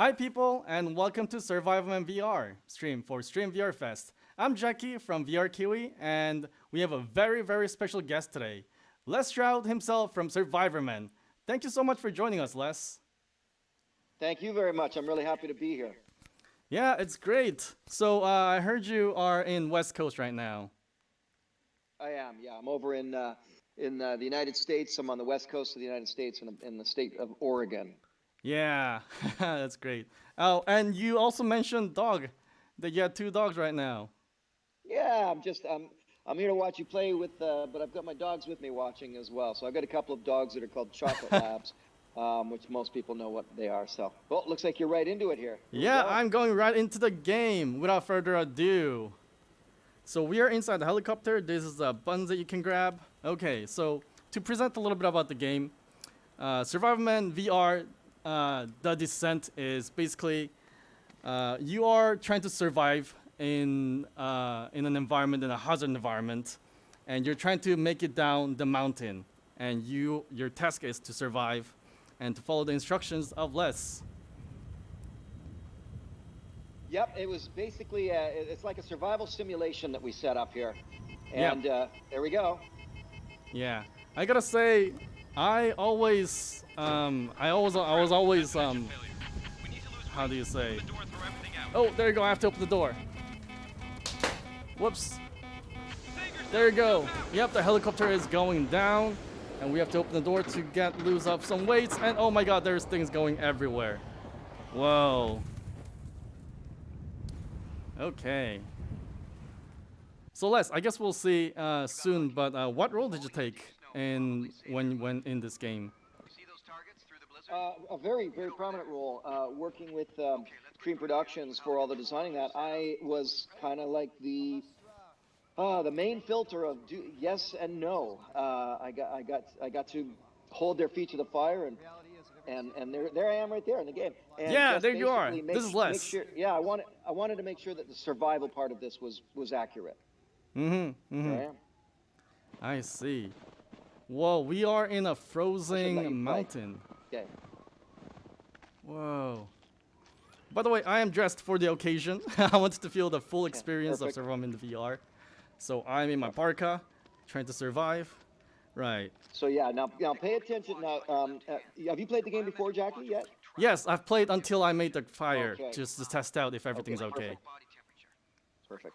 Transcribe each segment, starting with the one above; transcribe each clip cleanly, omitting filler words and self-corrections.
Hi, people, and welcome to Survivorman VR stream for Stream VR Fest. I'm Jackie from VRKiwi, and we have a very, very special guest today, Les Stroud himself from Survivorman. Thank you so much for joining us, Les. Thank you very much. I'm really happy to be here. Yeah, it's great. So I heard you are in West Coast right now. I am. Yeah, I'm over in the United States. I'm on the west coast of the United States in the state of Oregon. Yeah, that's great. Oh, and you also mentioned dog. That you had two dogs right now. Yeah, I'm here to watch you play with, but I've got my dogs with me watching as well. So I've got a couple of dogs that are called chocolate labs, which most people know what they are. So, well, looks like you're right into it here. Here we Yeah, go. I'm going right into the game without further ado. So we are inside the helicopter. This is the buttons that you can grab. Okay, so to present a little bit about the game, Survivorman VR, the descent is basically you are trying to survive in an environment, in a hazard environment, and you're trying to make it down the mountain. And your task is to survive and to follow the instructions of Les. Yep, it was basically it's like a survival simulation that we set up here, Yeah. and there we go. Yeah, I gotta say, I always, I was always, how do you say? Oh, there you go. I have to open the door. Whoops. There you go. Yep, the helicopter is going down, and we have to open the door to get loose of some weights. And oh my God, there's things going everywhere. Whoa. Okay. So Les, I guess we'll see soon. But what role did you take in when in this game? A very, very prominent role, working with Cream Productions for all the designing that. I was kind of like the main filter of yes and no. I got to hold their feet to the fire, and there I am right there in the game. And Yeah, just there you are. basically This is make Les. sure. Yeah, I wanted to make sure that the survival part of this was accurate. There I am. I see. Whoa, we are in a I should let you frozen play. mountain. Okay. Whoa. By the way, I am dressed for the occasion. I wanted to feel the full experience of Perfect. Survivorman in the VR. So I'm in my parka, trying to survive. Right. So yeah, now pay attention. Now, have you played the game before, Jackie? Yet? Yes, I've played until I made the fire, Okay. just to test out if everything's okay. Perfect. Perfect.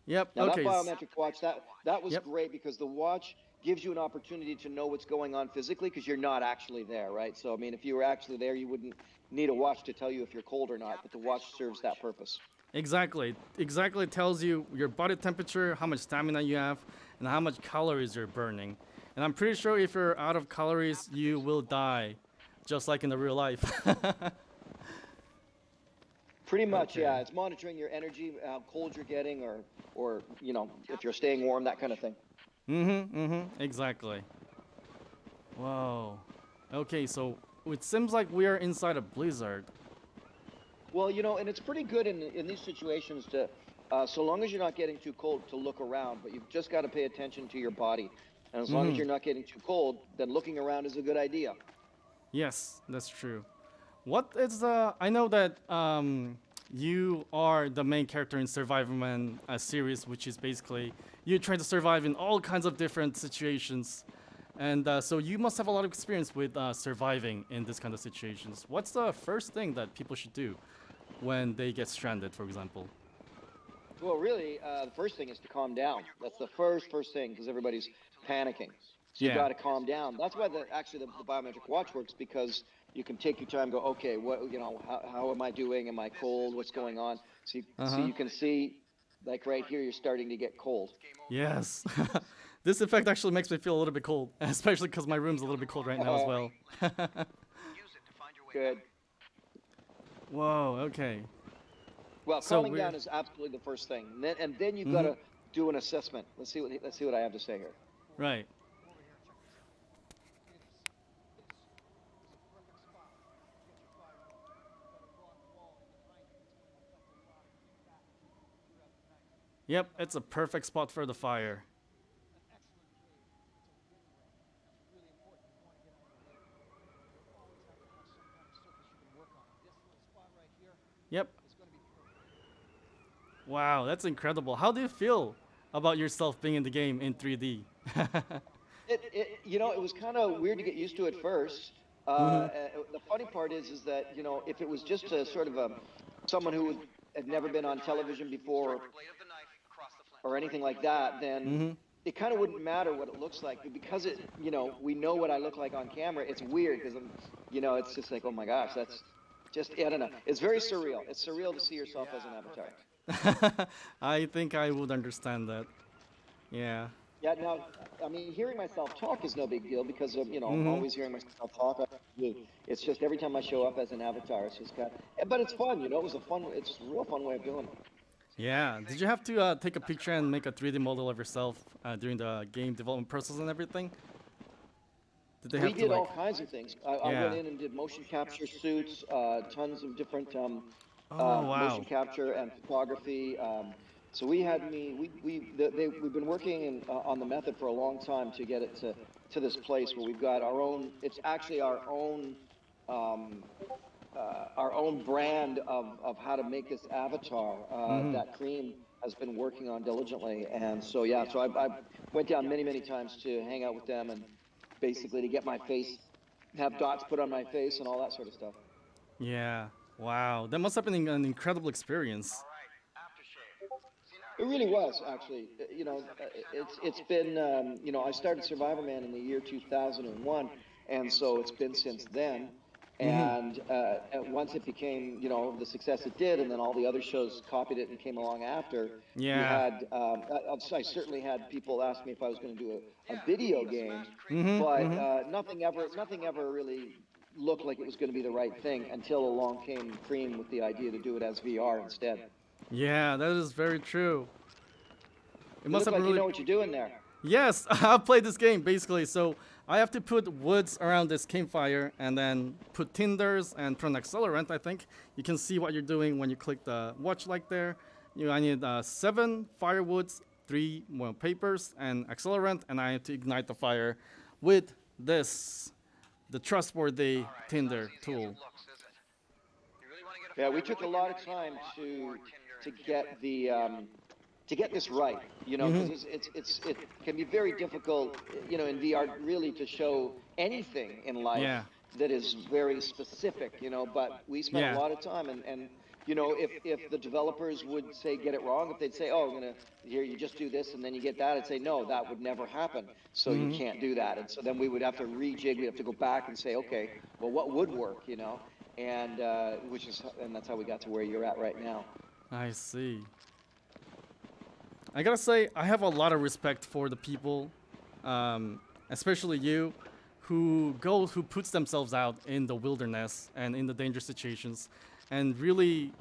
Yep, Now okay. that biometric watch, that was Yep. great because the watch gives you an opportunity to know what's going on physically because you're not actually there, right? So I mean, if you were actually there, you wouldn't need a watch to tell you if you're cold or not, but the watch serves that purpose. Exactly. Exactly tells you your body temperature, how much stamina you have, and how much calories you're burning. And I'm pretty sure if you're out of calories, you will die, just like in the real life. Pretty much, Okay. yeah. It's monitoring your energy, how cold you're getting, or if you're staying warm, that kind of thing. Exactly. Whoa. Okay, so it seems like we are inside a blizzard. Well, and it's pretty good in these situations to, so long as you're not getting too cold, to look around, but you've just got to pay attention to your body. And as long as you're not getting too cold, then looking around is a good idea. Yes, that's true. What is the? I know that you are the main character in Survivorman series, which is basically you trying to survive in all kinds of different situations, and so you must have a lot of experience with surviving in this kind of situations. What's the first thing that people should do when they get stranded, for example? Well, really, the first thing is to calm down. That's the first thing because everybody's panicking. So you've Yeah. got to calm down. That's why the biometric watch works because you can take your time, go, okay, how am I doing? Am I cold? What's going on? So you can see, like right here, you're starting to get cold. Yes. This effect actually makes me feel a little bit cold, especially because my room's a little bit cold right now as well. Good. Whoa. Okay. Well, So calming we're- down is absolutely the first thing. And then you've got to do an assessment. Let's see what I have to say here. Right. Yep, it's a perfect spot for the fire. Yep. Wow, that's incredible. How do you feel about yourself being in the game in 3D? It was kind of weird to get used to at first. Mhm. The funny part is that, if it was just a sort of someone who had never been on television before or anything like that, then Mhm. it kind of wouldn't matter what it looks like. But because we know what I look like on camera, it's weird because it's just like, oh my gosh, that's just, I don't know. It's very surreal. It's surreal to see yourself as an avatar. I think I would understand that. Yeah. Yeah, now, I mean, hearing myself talk is no big deal because of, I'm Mhm. always hearing myself talk. It's just every time I show up as an avatar, it's just but it's fun, it's a real fun way of doing it. Yeah. Did you have to take a picture and make a 3D model of yourself during the game development process and everything? Did they We have to did like? all kinds of things. I went Yeah. in and did motion capture suits, tons of different Oh motion wow. capture and photography. So we had me. We've been working on the method for a long time to get it to this place where we've got our own. It's actually um, our own brand of how to make this avatar Mhm. that Cream has been working on diligently. And so yeah, so I went down many times to hang out with them and basically to get my face, have dots put on my face and all that sort of stuff. Yeah. Wow. That must have been an incredible experience. It really was actually. It's been I started Survivorman in the year 2001, and so it's been since then. Mhm. And once it became the success it did, and then all the other shows copied it and came along after, you Yeah. had I certainly had people ask me if I was going to do a video game, Mhm. but Mhm. nothing ever really looked like it was going to be the right thing until along came Cream with the idea to do it as VR instead. Yeah, that is very true. It You must look have like you really. know what you're doing there. Yes, I've played this game basically. So I have to put woods around this campfire and then put tinders and put an accelerant. I think you can see what you're doing when you click the watch light there. I need 7 firewoods, 3 more papers, and accelerant, and I have to ignite the fire with this, the trustworthy tinder tool. Yeah, we took a lot of time to get to get this right, Hmm. because it can be very difficult, in VR really to show anything in life Yeah. that is very specific, but we spent a Yeah. lot of time and if the developers would say get it wrong, if they'd say, oh, I'm gonna here you just do this and then you get that, I'd say no, that would never happen. So you Hmm. can't do that, and so then we would have to rejig. We'd have to go back and say, okay, well, what would work, and and that's how we got to where you're at right now. I see. I gotta say, I have a lot of respect for the people, especially you, who puts themselves out in the wilderness and in the dangerous situations, and really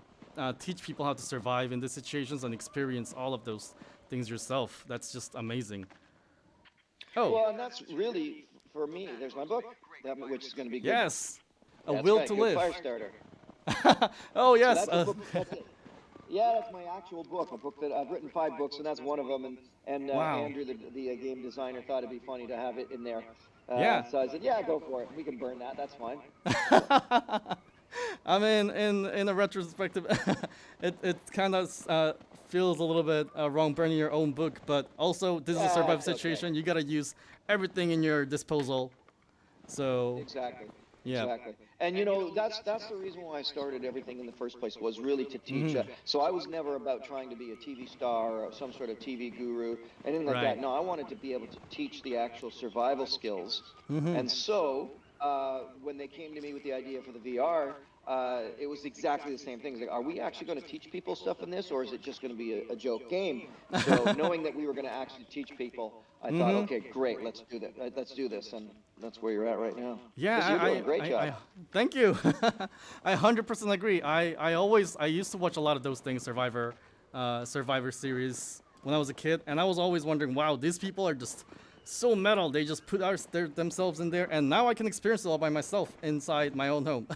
teach people how to survive in these situations and experience all of those things yourself. That's just amazing. Oh, Well, and that's really for me. There's my book, which is going to be good. yes, a That's will right, to good live. fire starter. Oh So yes. that's a book. That's it. Yeah, that's my actual book. A book that I've written 5 books, and that's one of them. And Wow. Andrew, the game designer, thought it'd be funny to have it in there. Yeah. So I said, yeah, go for it. We can burn that. That's fine. I mean, in a retrospective, it kind of feels a little bit wrong burning your own book, but also this is a Yeah, survival it's okay. situation. You gotta use everything in your disposal. So, Exactly. yeah. Exactly. And that's the reason why I started everything in the first place, was really to teach. Hmm. So I was never about trying to be a TV star or some sort of TV guru, anything like Right. that. No, I wanted to be able to teach the actual survival skills. Hmm. And so when they came to me with the idea for the VR, it was exactly the same thing. It's like, are we actually going to teach people stuff in this, or is it just going to be a joke game? So knowing that we were going to actually teach people, I thought, Hmm. okay, great, let's do that. Let's do this, and that's where you're at right now. Yeah, Listen, you're doing a great job. thank you. I 100% agree. I used to watch a lot of those things, Survivor series when I was a kid, and I was always wondering, wow, these people are just so metal. They just put themselves in there, and now I can experience it all by myself inside my own home.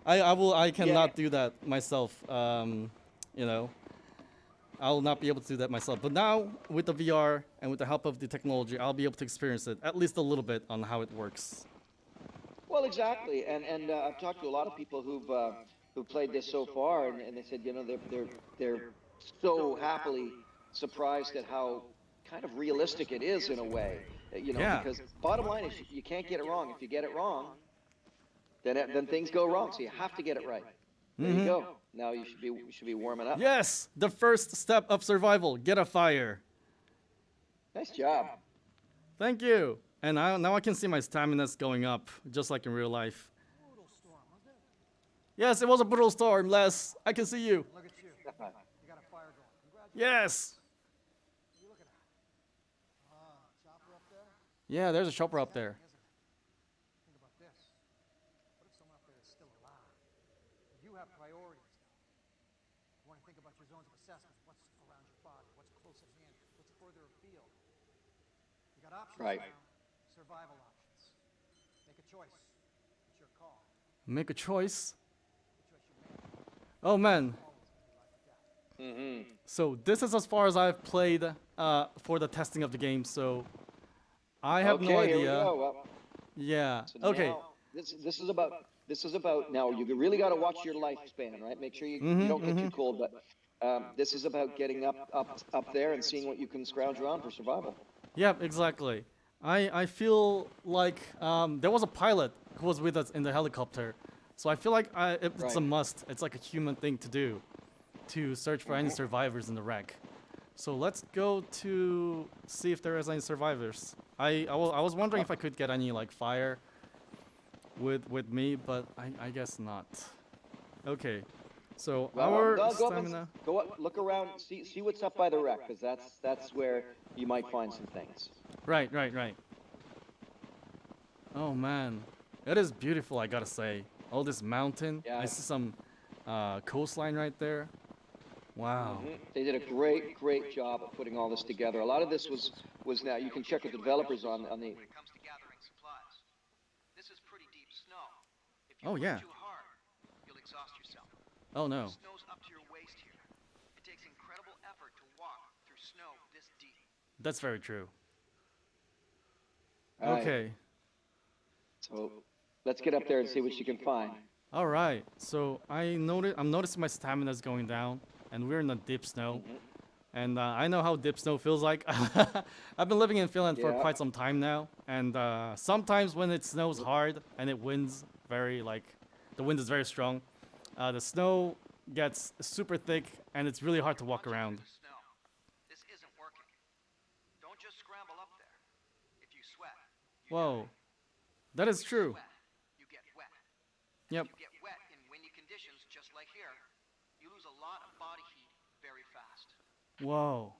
I Yeah, cannot do that myself. You know, I will not be able to do that myself. But now with the VR and with the help of the technology, I'll be able to experience it at least a little bit on how it works. well, exactly. And I've talked to a lot of people who played this so far, and they said, you know, they're so happily surprised at how kind of realistic it is in a way. You know, Yeah. because bottom line is you can't get it wrong. If you get it wrong, then things go wrong. So you have to get it right. There you go. Now you should be warming up. Yes, the first step of survival. Get a fire. Nice job. Thank you. And now I can see my stamina's going up, just like in real life. Yes, it was a brutal storm, Les. I can see you. Look at you. You got a fire going. Congratulations. Yes. What are you looking at? Chopper up there? Yeah, there's a chopper up there. Think about this. What if someone up there is still alive? You have priorities now. You want to think about your zones of assessment. What's around your body? What's close at hand? What's further afield? You got options Right. now. Survival options. Make a choice. It's your call. Make a choice. The choice you make. Oh man. Always gonna be like that. So this is as far as I've played for the testing of the game. So I have no Okay, here we idea. go. Well, Yeah. so Okay. now, this is about now. You really got to watch your lifespan, right? Make sure you don't get too cold. But this is about getting up there and seeing what you can scrounge around for survival. Yep. Exactly. I feel like there was a pilot who was with us in the helicopter, so I feel like it's a Right. must. It's like a human thing to do, to search for any survivors in the wreck. So let's go to see if there is any survivors. I was wondering if I could get any like fire with me, but I guess not. Okay, so Well, our go up and stamina. go up, look around, see what's up by the wreck, because that's where you might find some things. Right. Oh man, it is beautiful. I gotta say, all this mountain. Yeah. I see some coastline right there. Wow. They did a great job of putting all this together. A lot of this was now you can check with the developers on the. When it comes to gathering supplies. This is pretty deep snow. If you Oh, work yeah. too hard, you'll exhaust yourself. Oh no. Snow's up to your waist here. It takes incredible effort to walk through snow this deep. That's very true. All right, Okay. So let's get up there and see what you can find. All right. So I'm noticing my stamina is going down, and we're in the deep snow. And I know how deep snow feels like. I've been living in Finland for Yeah. quite some time now, and sometimes when it snows hard and it winds the wind is very strong, the snow gets super thick and it's really hard to walk Once you're around. through the snow, this isn't working. Don't just scramble up there. If you sweat, you Whoa, that is true. sweat, you get wet. Yep. You get wet in windy conditions just like here. You lose a lot of body heat very fast. Whoa.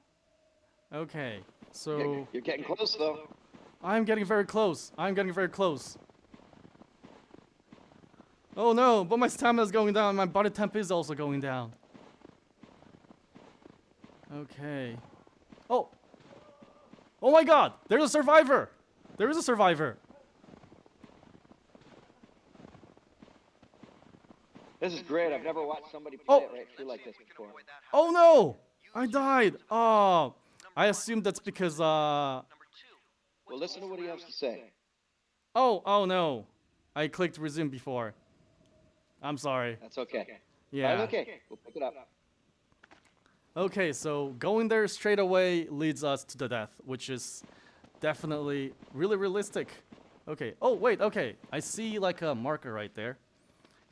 Okay. So You're getting close though. I'm getting very close. Oh no, but my stamina is going down. My body temp is also going down. Okay. Oh. Oh my god, there's a survivor. There is a survivor. This is great. I've never watched somebody play Oh. it right through like this before. Oh no, I died. Oh, I assume that's because Number two, Well, listen to what he has to say. Oh no, I clicked resume before. I'm sorry. That's okay. Yeah. That's okay. We'll pick it up. Okay, so going there straight away leads us to the death, which is definitely really realistic. Okay. Oh wait. Okay. I see like a marker right there,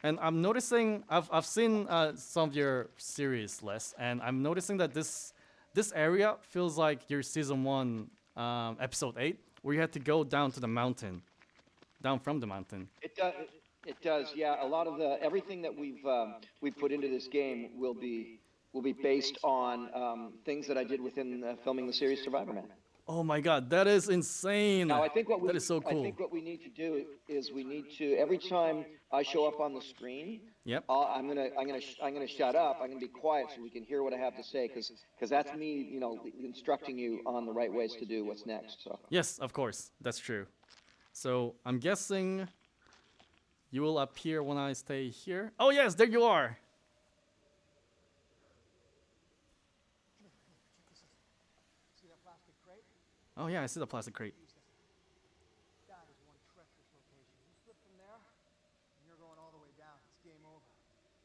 and I'm noticing. I've seen some of your series, Les, and I'm noticing that this area feels like your season 1, episode 8, where you had to go down to the mountain, down from the mountain. It does. It does. Yeah. A lot of everything that we've put into this game will be based on things that I did within filming the series Survivorman. Oh my God, that is insane. Now, I think what we that is so cool. I think what we need to do is we need to every time I show up on the screen, Yep. I'm gonna shut up. I'm gonna be quiet so we can hear what I have to say, because that's me, instructing you on the right ways to do what's next. So Yes, of course. That's true. So I'm guessing you will appear when I stay here. Oh yes, there you are. See that plastic crate? Oh yeah, I see the plastic crate. That is one treacherous location. You slip from there, and you're going all the way down. It's game over.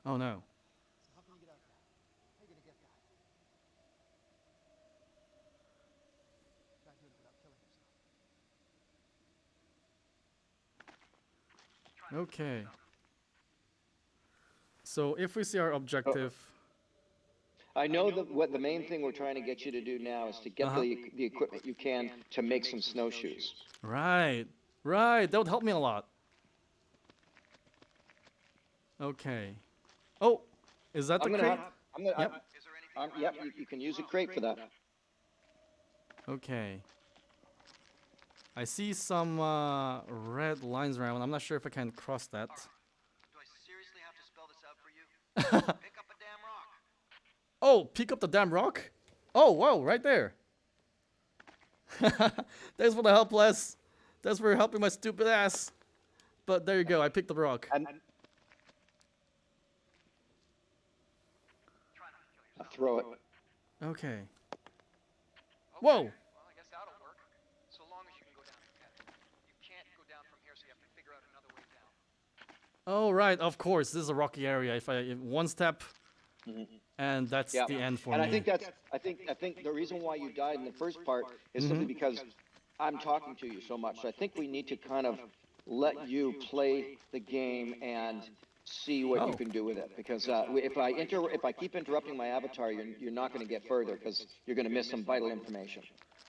Oh no. So how can you get out there? How are you gonna get that? Can't do it without killing yourself. Okay. So if we see our objective. I know that what the main thing we're trying to get you to do now is to get the equipment you can to make some snowshoes. Right. Right. That would help me a lot. Okay. Oh, is that the crate? Yep. Yep, you can use a crate for that. Okay. I see some red lines around. I'm not sure if I can cross that. Do I seriously have to spell this out for you? Pick up a damn rock. Oh, pick up the damn rock. Oh, wow, right there. Thanks for the help, Les. Thanks for helping my stupid ass. But there you go. I picked the rock. And throw it. Okay. Okay, Whoa. Well, I guess that'll work. So long as you can go down and get it. You can't go down from here, so you have to figure out another way down. Oh, right. Of course. This is a rocky area. If one step, and that's Yeah. the end for And me. I think the reason why you died in the first part is simply because I'm talking to you so much. So I think we need to kind of let you play the game and see what you can do with it. Because if I keep interrupting my avatar, you're not going to get further because you're going to miss some vital information.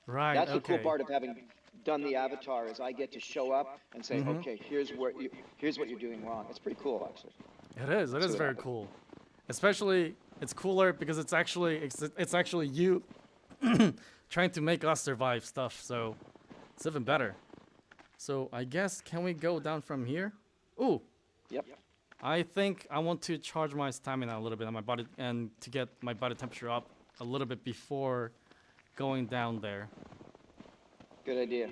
Right. That's the okay. cool part of having done the avatar is I get to show up and say, okay, here's what you're doing wrong. It's pretty cool, actually. It is. It is very cool. Especially, it's cooler because it's actually you trying to make us survive stuff. So it's even better. So I guess can we go down from here? Ooh. Yep. I think I want to charge my stamina a little bit on my body and to get my body temperature up a little bit before going down there. Good idea.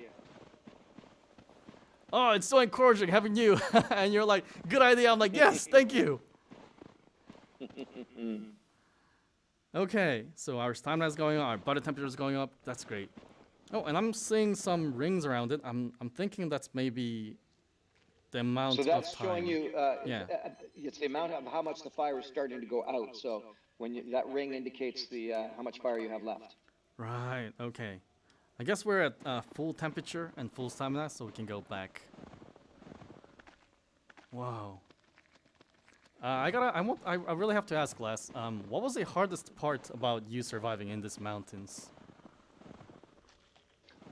Oh, it's so encouraging having you. And you're like, good idea. I'm like, yes, thank you. Okay, so our stamina is going up, our body temperature is going up. That's great. Oh, and I'm seeing some rings around it. I'm thinking that's maybe the amount So that's of time. showing you, Yeah. it's the amount of how much the fire is starting to go out. So when that ring indicates the how much fire you have left. Right, okay. I guess we're at full temperature and full stamina, so we can go back. Wow. I really have to ask, Les, what was the hardest part about you surviving in these mountains?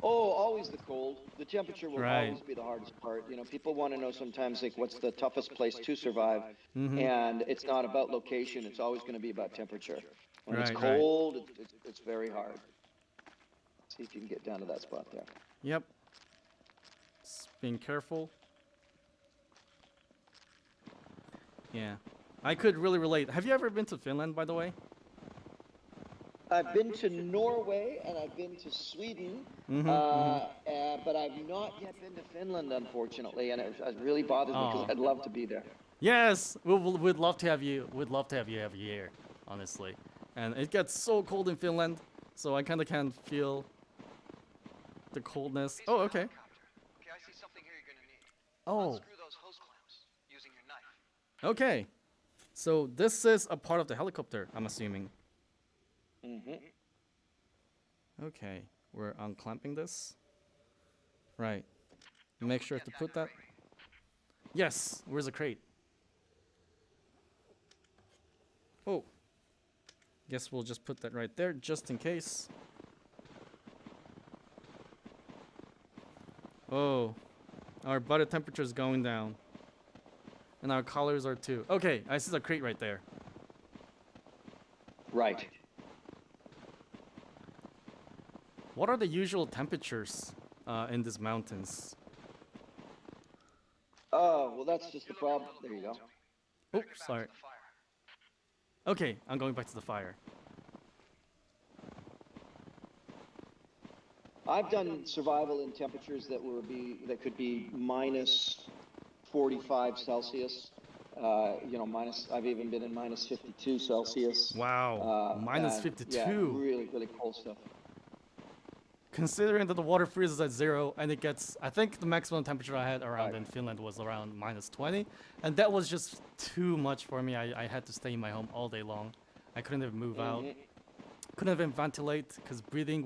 Oh, always the cold. The temperature will Right. always be the hardest part. You know, people want to know sometimes like what's the toughest place to survive, and it's not about location. It's always going to be about temperature. When it's Right, cold, it's very hard. See if you can get down to that spot there. Yep. Just being careful. Yeah. I could really relate. Have you ever been to Finland, by the way? I've been to Norway and I've been to Sweden, but I've not yet been to Finland, unfortunately, and it really bothers me because I'd love to be there. Yes, we'd love to have you. We'd love to have you every year, honestly. And it gets so cold in Finland, so I kind of can feel the coldness. Oh, okay. Okay, I see something here you're gonna need. Oh, Unscrew those hose clamps using your knife. okay. So this is a part of the helicopter, I'm assuming. Okay, we're unclamping this. Right. Make sure to put that. Yes, where's the crate? Oh. Guess we'll just put that right there, just in case. Oh. Our body temperature is going down. And our colors are too. Okay, I see the crate right there. Right. What are the usual temperatures in these mountains? Oh, well, that's just the problem. There you go. Oh, sorry. Okay, I'm going back to the fire. I've done survival in temperatures that could be minus 45 Celsius. You know, I've even been in minus 52 Celsius. Wow, minus and, 52. Yeah, really, really cold stuff. considering that the water freezes at 0 and it gets, I think the maximum temperature I had around in Finland was around -20, and that was just too much for me. I had to stay in my home all day long. I couldn't even move out. Couldn't even ventilate because breathing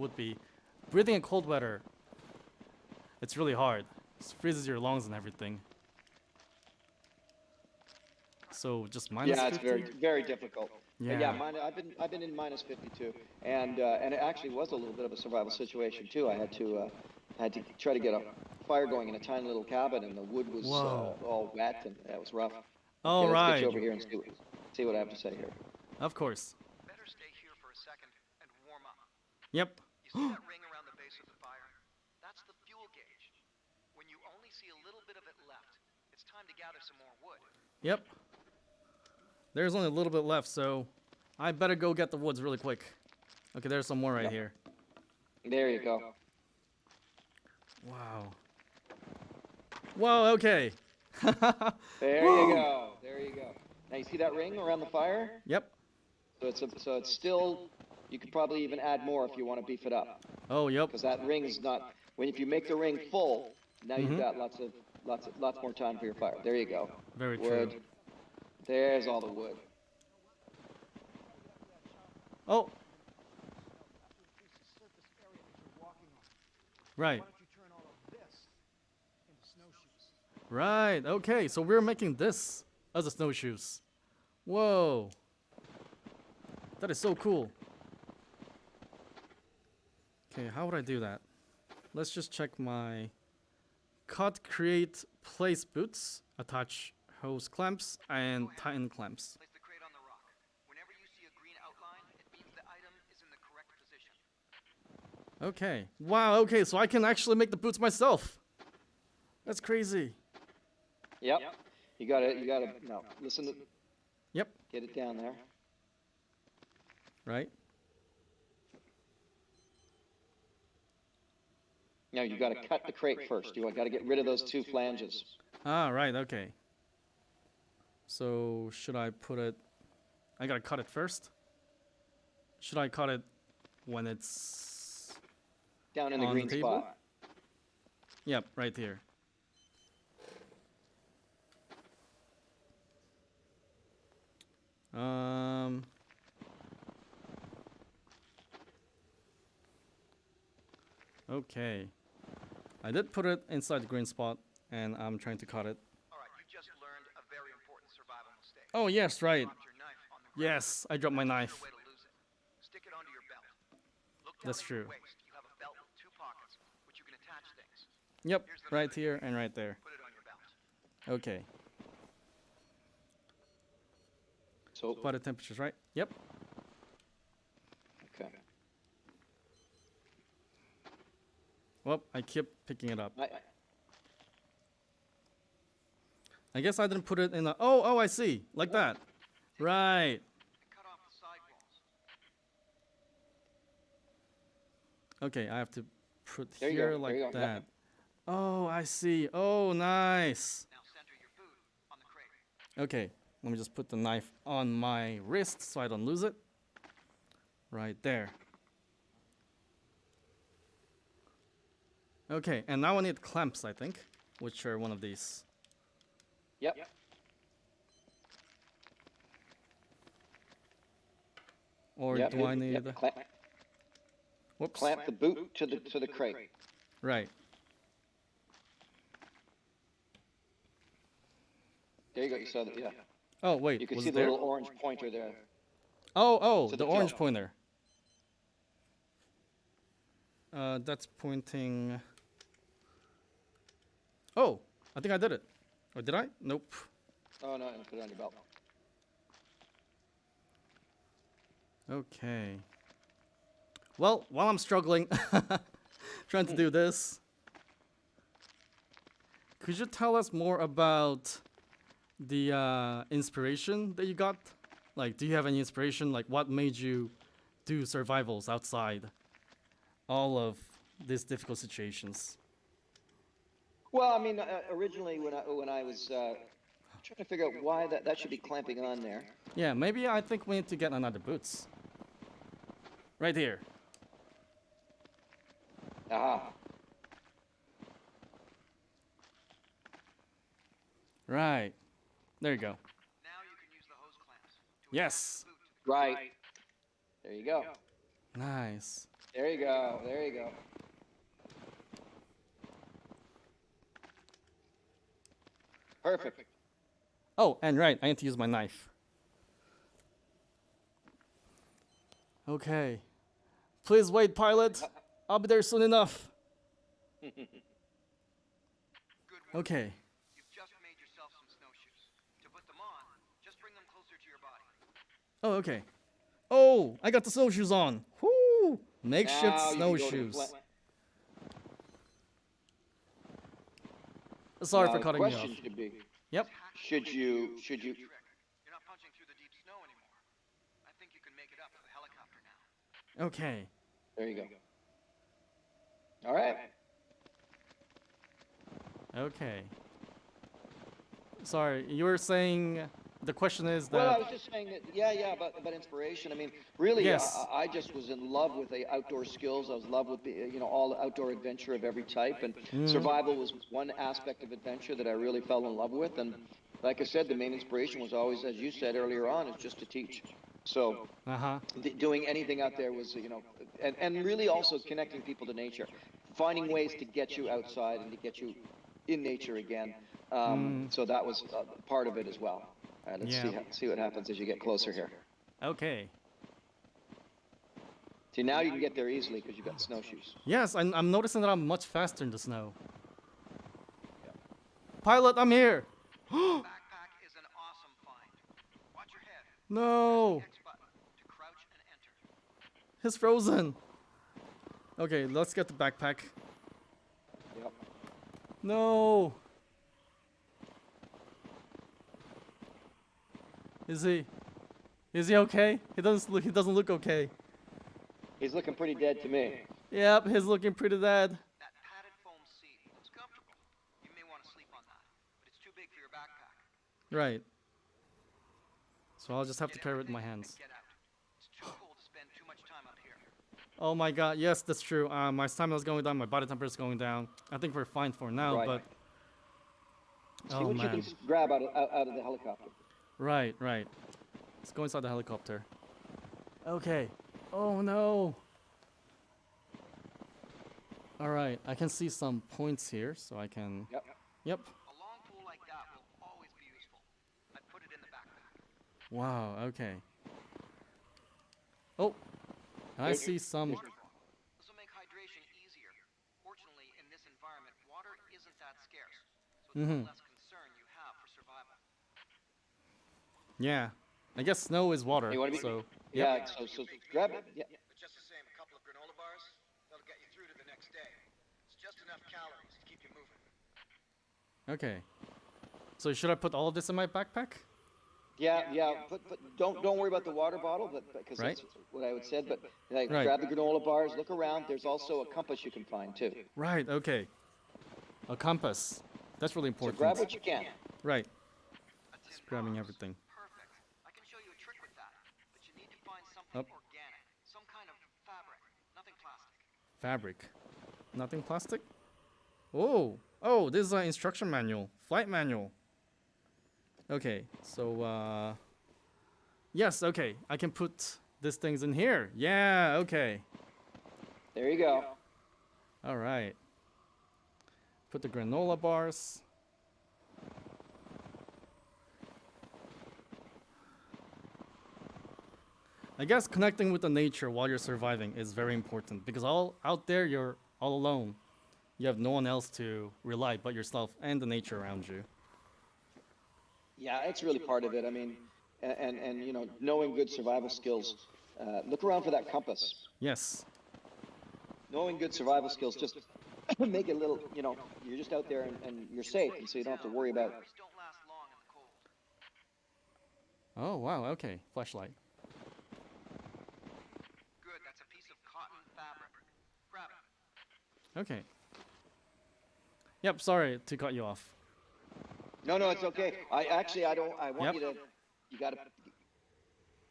in cold weather, it's really hard. It freezes your lungs and everything. So just -50? Yeah, it's very difficult. Yeah. Yeah, I've been in -52, and it actually was a little bit of a survival situation too. I had to try to get a fire going in a tiny little cabin, and the wood was all wet, and that was rough. All Okay, let's right. get you over here and see what I have to say here. Of course. Better stay here for a second and warm up. Yep. You see that ring around the base of the fire? That's the fuel gauge. When you only see a little bit of it left, it's time to gather some more wood. Yep. There's only a little bit left, so I better go get the woods really quick. Okay, there's some more right here. There you go. Wow. Whoa, okay. There you go. There you go. Now you see that ring around the fire? Yep. So it's still. You could probably even add more if you want to beef it up, Oh, yep. because that ring is not. If you make the ring full, now you've got lots more time for your fire. There you go. Very Wood. true. There's all the wood. Oh, Increase the surface area that you're walking on. right. Why don't you turn all of this into snowshoes? Right. Okay, so we're making this as a snowshoes. Whoa. That is so cool. Okay, how would I do that? Let's just check my cut, create, place boots, attach hose clamps, and tighten clamps. Place the crate on the rock. Whenever you see a green outline, it means the item is in the correct position. Okay. Wow, okay, so I can actually make the boots myself. That's crazy. Yep. You gotta. No, listen to. Yep. Get it down there. Right? Now you gotta cut the crate first. You gotta get rid of those two flanges. Ah, right, okay. So, should I put it... I gotta cut it first? Should I cut it when it's... Down in the On green the table? spot. Yep, right here. Okay. I did put it inside the green spot, and I'm trying to cut it. All right, you just learned a very important survival mistake. Oh, yes, right. Dropped your knife on the ground. Yes, I dropped my knife. No way to lose it. Stick it onto your belt. Look down That's at your true. waist. You have a belt with two pockets, which you can attach things. Yep, Here's the right knife. here and right there. Put it on your belt. Okay. So Body temperature's right. Yep. okay. Well, I keep picking it up. I, I guess I didn't put it in a... Oh, I see. Like that. Right. And cut off the side walls. Okay, I have to put There you here go, like there you go, that. Oh, I see. Oh, nice. Now center your boot on the crate. Okay, let me just put the knife on my wrist so I don't lose it. Right there. Okay, and now I need clamps, I think, which are one of these. yep. Or Yep, do I need... yep. Whoops. Clamp the boot to the crate. Right. There you go. You saw that. Yeah. Oh, wait, You can was see it the there? little orange pointer there. Oh, to the the orange job. pointer. That's pointing... Oh, I think I did it. Or did I? Nope. Oh no, put it on your belt. Okay. Well, while I'm struggling, trying to do this, could you tell us more about the inspiration that you got? Like, do you have any inspiration? Like, what made you do survivals outside all of these difficult situations? Well, I mean, originally when I was trying to figure out why that should be clamping on there. Yeah, maybe I think we need to get another boots. Right here. Aha. Right. There you go. Now you can use the hose clamps to Yes. attach the boot to the Right. There you go. Nice. There you go. There you go. Perfect. Oh, and right, I need to use my knife. Okay. Please wait, pilot. I'll be there soon enough. Good work. Okay. You've just made yourself some snowshoes. To put them on, just bring them closer to your body. Oh, okay. Oh, I got the snowshoes on. Whoo! Makeshift Now you can go to the snowshoes. Sorry Now for the cutting me off. question should be, Yep. should you Trick. You're not punching through the deep snow anymore. I think you can make it up to the helicopter now. Okay. there you go. All right. Okay. Sorry, you were saying the question is that. Well, I was just saying that, yeah, about inspiration. I mean, really, Yes. I just was in love with the outdoor skills. I was in love with the, all the outdoor adventure of every type, and survival was one aspect of adventure that I really fell in love with. And like I said, the main inspiration was always, as you said earlier on, is just to teach. So Uh-huh. doing anything out there was, and really also connecting people to nature, finding ways to get you outside and to get you in nature again. So that was part of it as well. All right, let's Yeah. see what happens as you get closer here. Okay. See, now you can get there easily because you've got snowshoes. Yes, I'm noticing that I'm much faster in the snow. Pilot, I'm here. Backpack is an awesome find. Watch your head. No, X button to crouch and enter. he's frozen. Okay, let's get the backpack. Yep. No. Is he okay? He doesn't look okay. He's looking pretty dead to me. Yep, he's looking pretty dead. That padded foam seat looks comfortable. You may want to sleep on that, but it's too big for your backpack. Right. So I'll just have to Get carry it in my everything and hands. get out. It's too cold to spend too much time up here. Oh my god, yes, that's true. My stamina's going down, my body temperature's going down. I think we're fine for now, Right. but... See Oh what you man. can grab out of the helicopter. Right. Let's go inside the helicopter. Okay. Oh no. Alright, I can see some points here, so I can... Yep. Yep. A long pole like that will always be useful. I'd put it in the backpack. Wow, okay. Oh, I see some... This will make hydration easier. Fortunately, in this environment, water isn't that scarce, so it's one less concern you have for survival. Yeah. I guess snow is water, You want to be? so... Yeah. So grab it. Yeah. But just the same, a couple of granola bars, that'll get you through to the next day. It's just enough calories to keep you moving. Okay. So should I put all of this in my backpack? Yeah. But don't worry about the water bottle, because Right. that's what I would said. But like, Right. grab the granola bars. Look around. There's also a compass you can find too. Right, okay. A compass. That's really So important. grab what you can. Right. A tin Just grabbing box. everything. Perfect. I can show you a trick with that, but you need to find something Up. organic, some kind of fabric, nothing plastic. Fabric. Nothing plastic? Oh, this is an instruction manual. Flight manual. Okay, so, yes, okay. I can put these things in here. Yeah, okay. There you go. All right. Put the granola bars. I guess connecting with the nature while you're surviving is very important because all out there you're all alone. You have no one else to rely but yourself and the nature around you. Yeah, it's really part of it. I mean, and knowing good survival skills. Look around for that compass. Yes. Knowing good survival skills just make it a little, you're just out there and you're safe, and so you don't have to worry about. Batteries don't last long in the cold. Oh wow. Okay. Flashlight. Good, that's a piece of cotton fabric. Grab it. Okay. Yep. Sorry to cut you off. No, it's okay. I don't. I want Yep. you to. You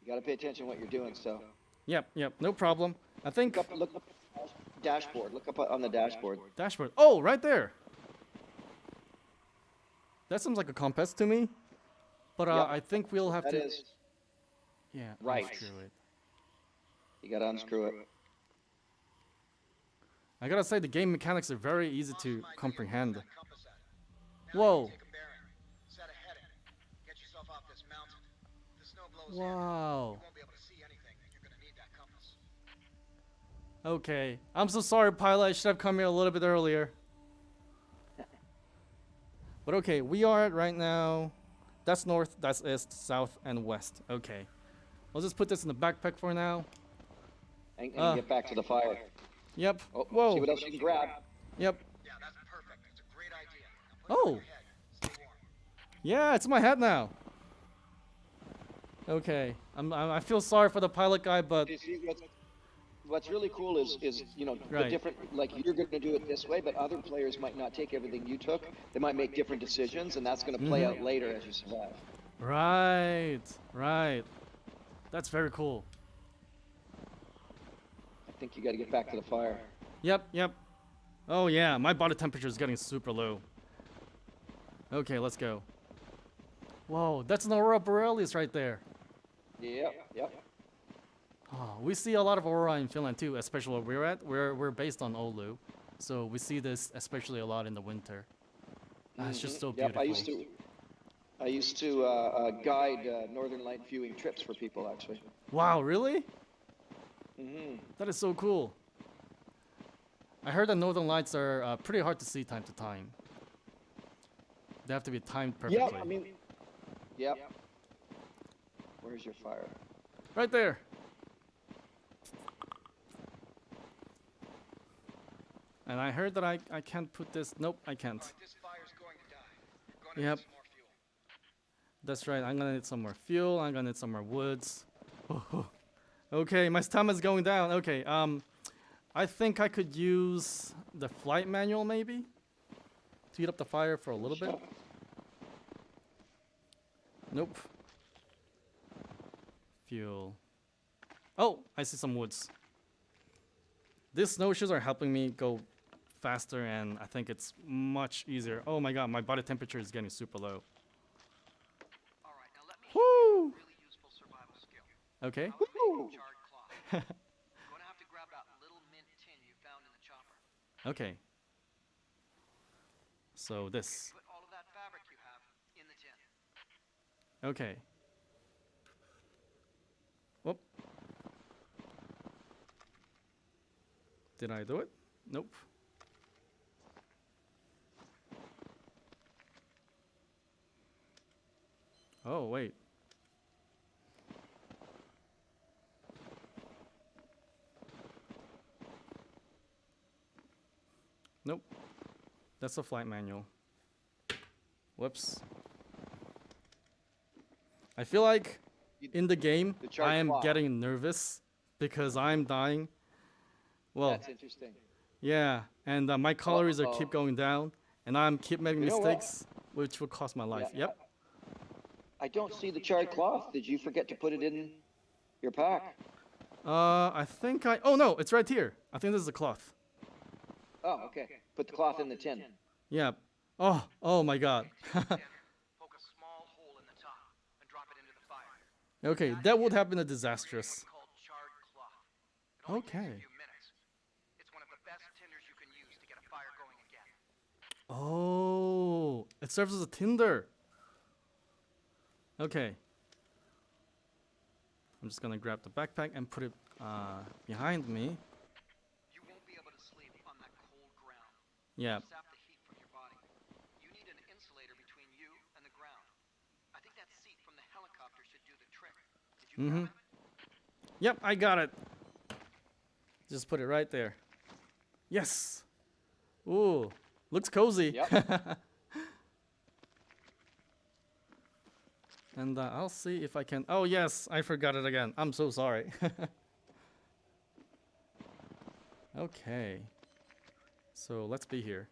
gotta pay attention to what you're doing. So Yep. No problem. I think. look up. Dashboard. Look up on the dashboard. Dashboard. Oh, right there. That seems like a compass to me. But Yep. I think we'll have That to. is. Yeah, Right. unscrew it. You gotta unscrew it. I gotta say, the game mechanics are very easy to comprehend. Whoa. Wow. Okay. I'm so sorry, pilot. I should have come here a little bit earlier. But okay, we are at right now. That's north, that's east, south, and west. Okay. I'll just put this in the backpack for now. And get back to the fire. Yep. Oh, Whoa. see what else you can grab. Yep. Yeah, that's perfect. It's a great idea. Now put it on Oh. your head. Stay warm. Yeah, it's my hat now. Okay. I feel sorry for the pilot guy, but You see, what's really cool is you know, Right. the different, like you're going to do it this way, but other players might not take everything you took. They might make different decisions, and that's going to play out later as you survive. right, right. That's very cool. I think you got to get back to the fire. Yep, yep. Oh yeah, my body temperature is getting super low. Okay, let's go. Whoa, that's an aurora borealis right there. Yep, yep. Oh, we see a lot of aurora in Finland too, especially where we're at. We're based on Oulu, so we see this especially a lot in the winter. It's just so Yep, beautiful. I used to guide Northern Light viewing trips for people, actually. Wow, really? Hmm. That is so cool. I heard that Northern Lights are pretty hard to see time to time. They have to be timed perfectly. Yeah, I mean, yep. Where's your fire? Right there. And I heard that I can't put this. Nope, I can't. This fire's going to die. You're going to Yep. need some more fuel. That's right. I'm gonna need some more fuel. I'm gonna need some more woods. Okay, my stamina's going down. Okay, I think I could use the flight manual maybe to heat up the fire for a little bit. Nope. Fuel. Oh, I see some woods. These snowshoes are helping me go faster, and I think it's much easier. Oh my god, my body temperature is getting super low. All right, now let me show you Woo! a really useful survival skill. Okay. I was making charred cloth. You're going to have to grab that little mint tin you found in the chopper. Okay. So this. Put all of that fabric you have in the tin. Okay. Whoop. Did I do it? Nope. Oh, wait. Nope. That's a flight manual. Whoops. I feel like in the game, The charred I am cloth. getting nervous because I'm dying. Well, That's interesting. yeah, and my calories are Uh-oh. keep going down, and I'm keep making You know what? mistakes, which will cost my life. Yeah, Yep. I don't see the charred cloth. Did you forget to put it in your pack? I think I. Oh no, it's right here. I think this is the cloth. Oh, okay. Put the cloth in the tin. Yeah. Oh, oh my God. Tin, poke a small hole in the top and drop it into the fire. Okay, that would have been a disastrous. What's called charred cloth. It only takes Okay. a few minutes. It's one of the best tinders you can use to get a fire going again. Oh, it serves as a tinder. Okay. I'm just gonna grab the backpack and put it behind me. You won't be able to sleep on that cold ground. Yeah. Sap the heat from your body. You need an insulator between you and the ground. I think that seat from the helicopter should do the trick. Did you grab it? Yep, I got it. Just put it right there. Yes. Ooh, looks cozy. Yep. And I'll see if I can. Oh yes, I forgot it again. I'm so sorry. Okay. So let's be here.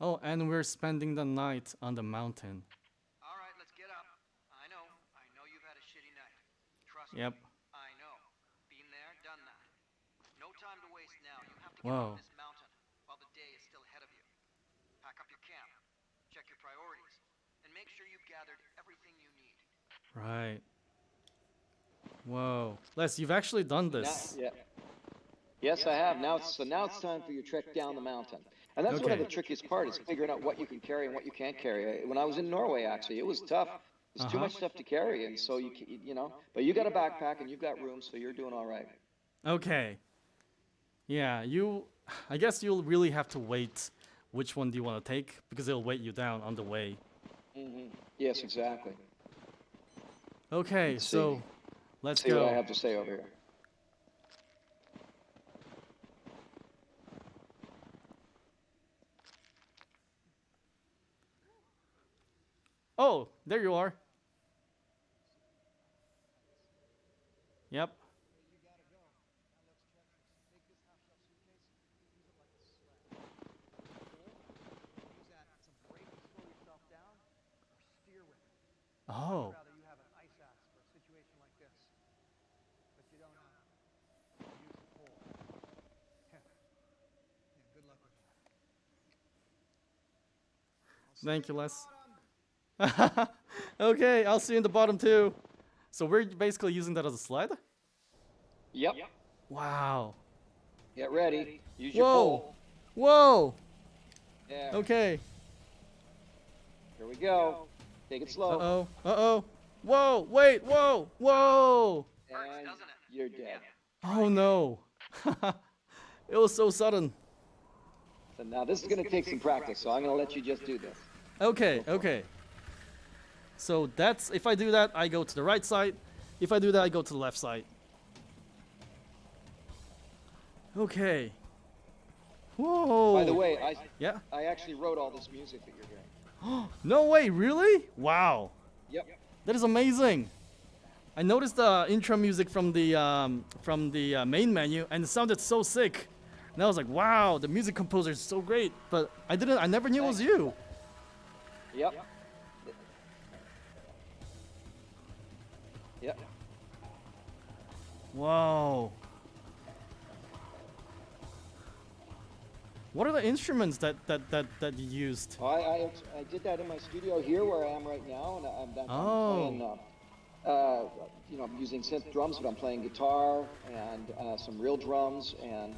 Oh, and we're spending the night on the mountain. All right, let's get up. I know you've had a shitty night. Trust Yep. me, I know. Whoa. on this mountain while the day is still ahead of you. Pack up your camp, check your priorities, and make sure you've gathered everything you need. Right. Whoa. Les, you've actually done Now, this. yeah. Yes, I have. Now it's time for your trek down the mountain. And that's one of Okay. the trickiest part is figuring out what you can carry and what you can't carry. When I was in Norway, actually, it was tough. There's too much stuff to carry, and so you know. But you got a backpack and you've got room, so you're doing all right. Okay. Yeah, I guess you'll really have to wait which one do you want to take because it'll weight you down on the way. Yes, exactly. Okay, Let's so see. let's See what I go. have to say over here. Oh, there you are. Yep. You gotta go. Now let's check this. Take this half-shell suitcase, use it like a sled. Use that as a brake to slow yourself down, or steer with it. Oh. I'd rather you have an ice axe for a situation like this. But you don't have to. Use the pole. Yeah, good luck with that. Thank you, Les. Okay, I'll see you in the bottom too. So we're basically using that as a sled? Yep. Wow. Get ready. Use your Whoa. pole. Whoa. Yeah. Okay. Here we go. Take it slow. Uh-oh. Uh-oh. Whoa. Wait. Whoa. Whoa. And you're dead. Oh no. It was so sudden. So now this is going to take some practice, so I'm going to let you just do this. Okay. Okay. So that's, if I do that, I go to the right side. If I do that, I go to the left side. Okay. Whoa. By the way, Yeah. I actually wrote all this music that you're hearing. No way, really? Wow. Yep. That is amazing. I noticed the intro music from the main menu, and it sounded so sick. And I was like, wow, the music composer is so great. But I never knew it was you. Yep. Yep. Whoa. What are the instruments that you used? Oh, I did that in my studio here where I am right now, and I'm Oh. playing, you know, I'm using synth drums, but I'm playing guitar and some real drums and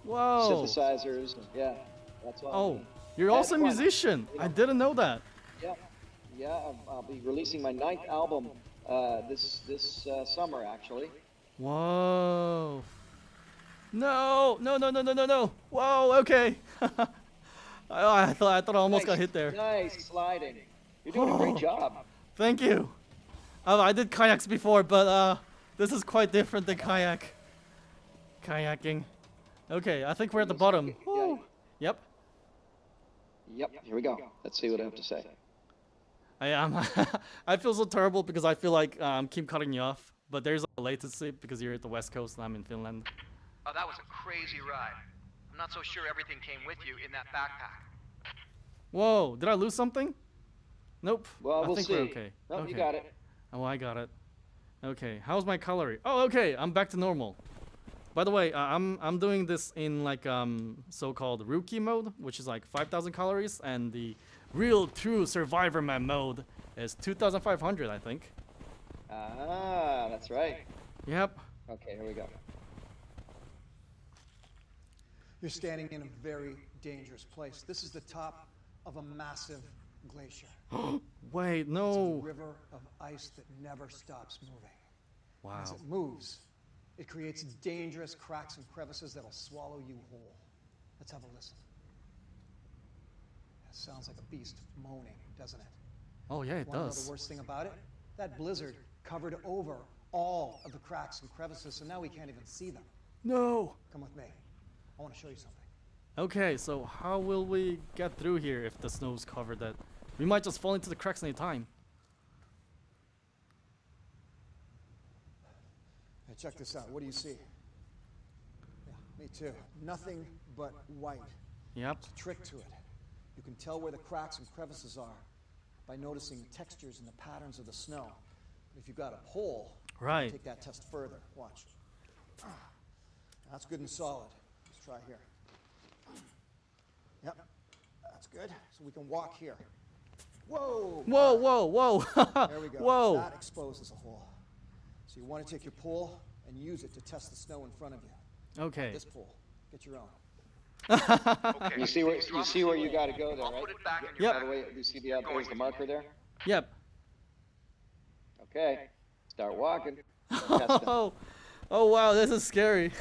Whoa. synthesizers. Yeah, that's all. Oh, you're Yeah, also a it's fun. musician. I didn't know that. Yeah, yeah. I'll be releasing my 9th album this summer, actually. Whoa. No. Whoa, okay. I thought I almost got hit there. Nice sliding. You're doing a great job. Thank you. I did kayaks before, but this is quite different than kayaking. Okay, I think we're at the bottom. Yeah. Woo. Yep. Yep. Here we go. Let's see what I have to say. I am. I feel so terrible because I feel like keep cutting you off. But there's a latency because you're at the West Coast and I'm in Finland. Oh, that was a crazy ride. I'm not so sure everything came with you in that backpack. Whoa, did I lose something? Nope. Well, I we'll think see. we're okay. Nope, Okay. you got it. Oh, I got it. Okay, how's my calorie? Oh, okay, I'm back to normal. By the way, I'm doing this in like so-called rookie mode, which is like 5,000 calories, and the real true Survivorman mode is 2,500, I think. Ah, that's right. Yep. Okay, here we go. You're standing in a very dangerous place. This is the top of a massive glacier. Wait, It's no. a river of ice that never stops moving. Wow. As it moves, it creates dangerous cracks and crevices that'll swallow you whole. Let's have a listen. It sounds like a beast moaning, doesn't it? Oh yeah, it Want to know does. the worst thing about it? That blizzard covered over all of the cracks and crevices, so now we can't even see them. No. Come with me. I want to show you something. Okay, so how will we get through here if the snow's covered that? We might just fall into the cracks any time. Hey, check this out. What do you see? Yeah, me too. Nothing but white. Yep. There's a trick to it. You can tell where the cracks and crevices are by noticing the textures and the patterns of the snow. But if you've got a pole, you can Right. take that test further. Watch. That's good and solid. Let's try here. That's good. So we can walk here. Whoa! Whoa, whoa, whoa. There we go. Whoa. That exposes a hole. So you want to take your pole and use it to test the snow in front of you. Okay. This pole. Get your own. Okay. You see where you got to go there, I'll right? put it back in your Yep. By the way, you see there's the marker there. Yep. Okay, start walking. Test it. Oh wow, this is scary.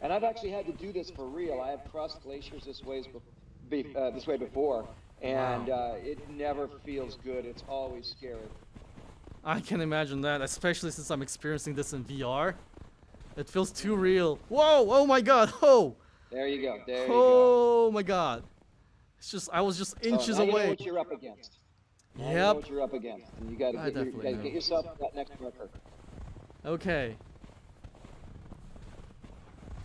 And I've actually had to do this for real. I have crossed glaciers this way before, and it never feels good. It's always scary. I can imagine that, especially since I'm experiencing this in VR. It feels too real. Whoa! Oh my God! Oh! There you go. There you go. Oh my God! It's just I was just inches now you know away. what you're up against. Now you know Yep. what you're up against, and you got I to definitely know. get yourself to that next marker. Okay.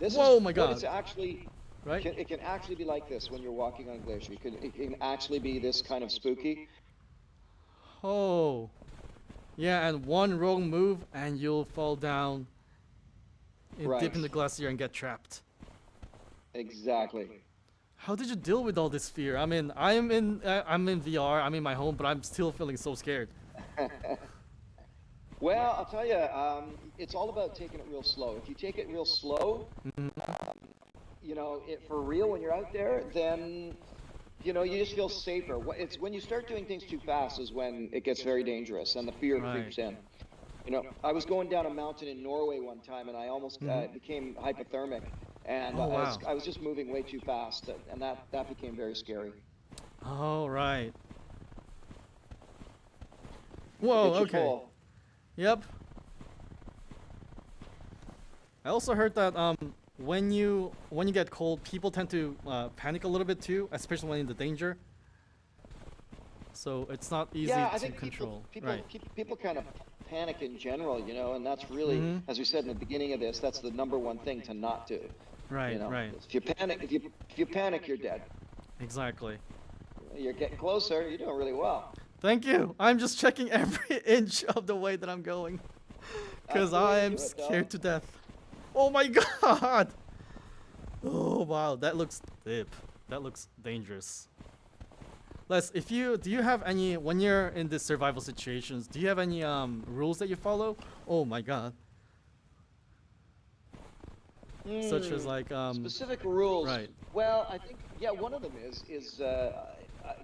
This Whoa, is my what God. It's actually. Right? It can actually be like this when you're walking on a glacier. It can actually be this kind of spooky. Oh. Yeah, and one wrong move and you'll fall down, and Right. dip in the glacier and get trapped. Exactly. How did you deal with all this fear? I mean, I'm in VR. I'm in my home, but I'm still feeling so scared. Well, I'll tell you, it's all about taking it real slow. If you take it real slow, you know, for real when you're out there, then, you know, you just feel safer. It's when you start doing things too fast is when it gets very dangerous and the fear Right. creeps in. You know, I was going down a mountain in Norway one time and I almost became hypothermic, and Oh, wow. I was just moving way too fast, and that became very scary. All right. Whoa. Get your Okay. pole. Yep. I also heard that when you get cold, people tend to panic a little bit too, especially when in the danger. So it's not easy Yeah, I to think control. people, Right. people kind of panic in general, you know, and that's really, as we said in the beginning of this, that's the number one thing to not do. Right. You know? Right. If you panic, you're dead. Exactly. You're getting closer. You're doing really well. Thank you. I'm just checking every inch of the way that I'm going, because That's the way I to am do it, dog. scared to death. Oh my God! Oh wow, that looks deep. That looks dangerous. Les, do you have any, when you're in these survival situations, do you have any rules that you follow? Oh my God. Such as like Specific rules. right. Well, I think one of them is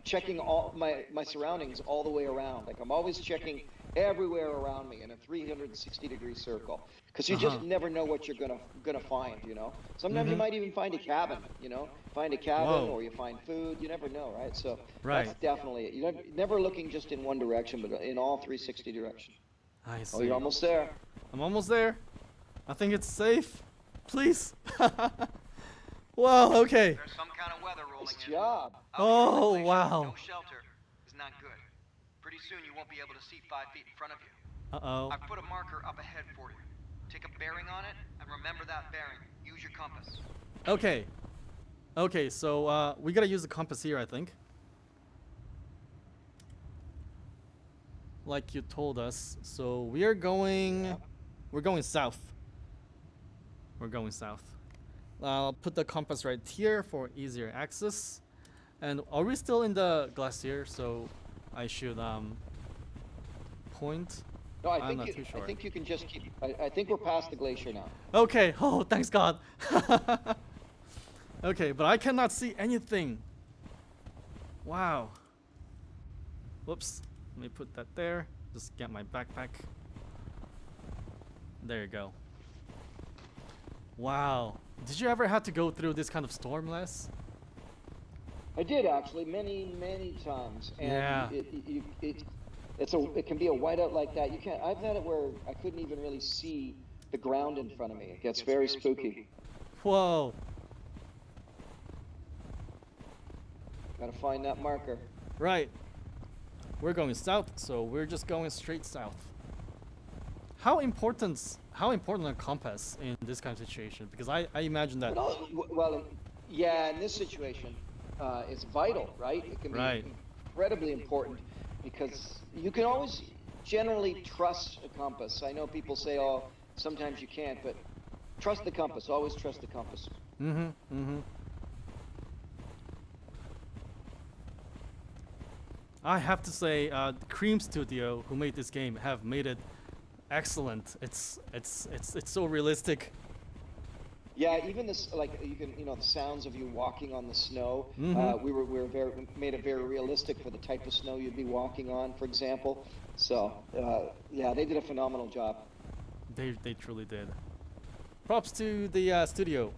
checking all my surroundings all the way around. Like I'm always checking everywhere around me in a 360-degree circle, because you just never know what you're gonna find. You know, sometimes you might even find a cabin. You know, Whoa. or you find food. You never know, right? So Right. that's definitely it. You're never looking just in one direction, but in all 360 directions. I see. Oh, you're almost there. I'm almost there. I think it's safe. Please. Wow, okay. There's some kind of weather rolling Nice in. job. Out here on the Oh, glacier, wow. No shelter is not good. Pretty soon you won't be able to see 5 feet in front of you. Uh-oh. I've put a marker up ahead for you. Take a bearing on it and remember that bearing. Use your compass. Okay. Okay, so we gotta use the compass here, I think. Like you told us. So we're going south. We're going south. I'll put the compass right here for easier access. And are we still in the glacier? So I should point. No, I'm not too I sure. think you can just keep. I think we're past the glacier now. Okay. Oh, thanks God. Okay, but I cannot see anything. Wow. Whoops. Let me put that there. Just get my backpack. There you go. Wow. Did you ever have to go through this kind of storm, Les? I did actually many times, and Yeah. it can be a whiteout like that. You can't. I've had it where I couldn't even really see the ground in front of me. It gets very spooky. Whoa. Gotta find that marker. Right. We're going south, so we're just going straight south. How important a compass in this kind of situation? Because I imagine that. Well, yeah, in this situation, it's vital, right? It can be Right. incredibly important, because you can always generally trust a compass. I know people say, oh, sometimes you can't, but trust the compass. Always trust the compass. I have to say, the Cream Studio, who made this game, have made it excellent. It's so realistic. Yeah, even this, like you can, the sounds of you walking on the snow. We were made it very realistic for the type of snow you'd be walking on, for example. So yeah, they did a phenomenal job. They truly did. Props to the studio.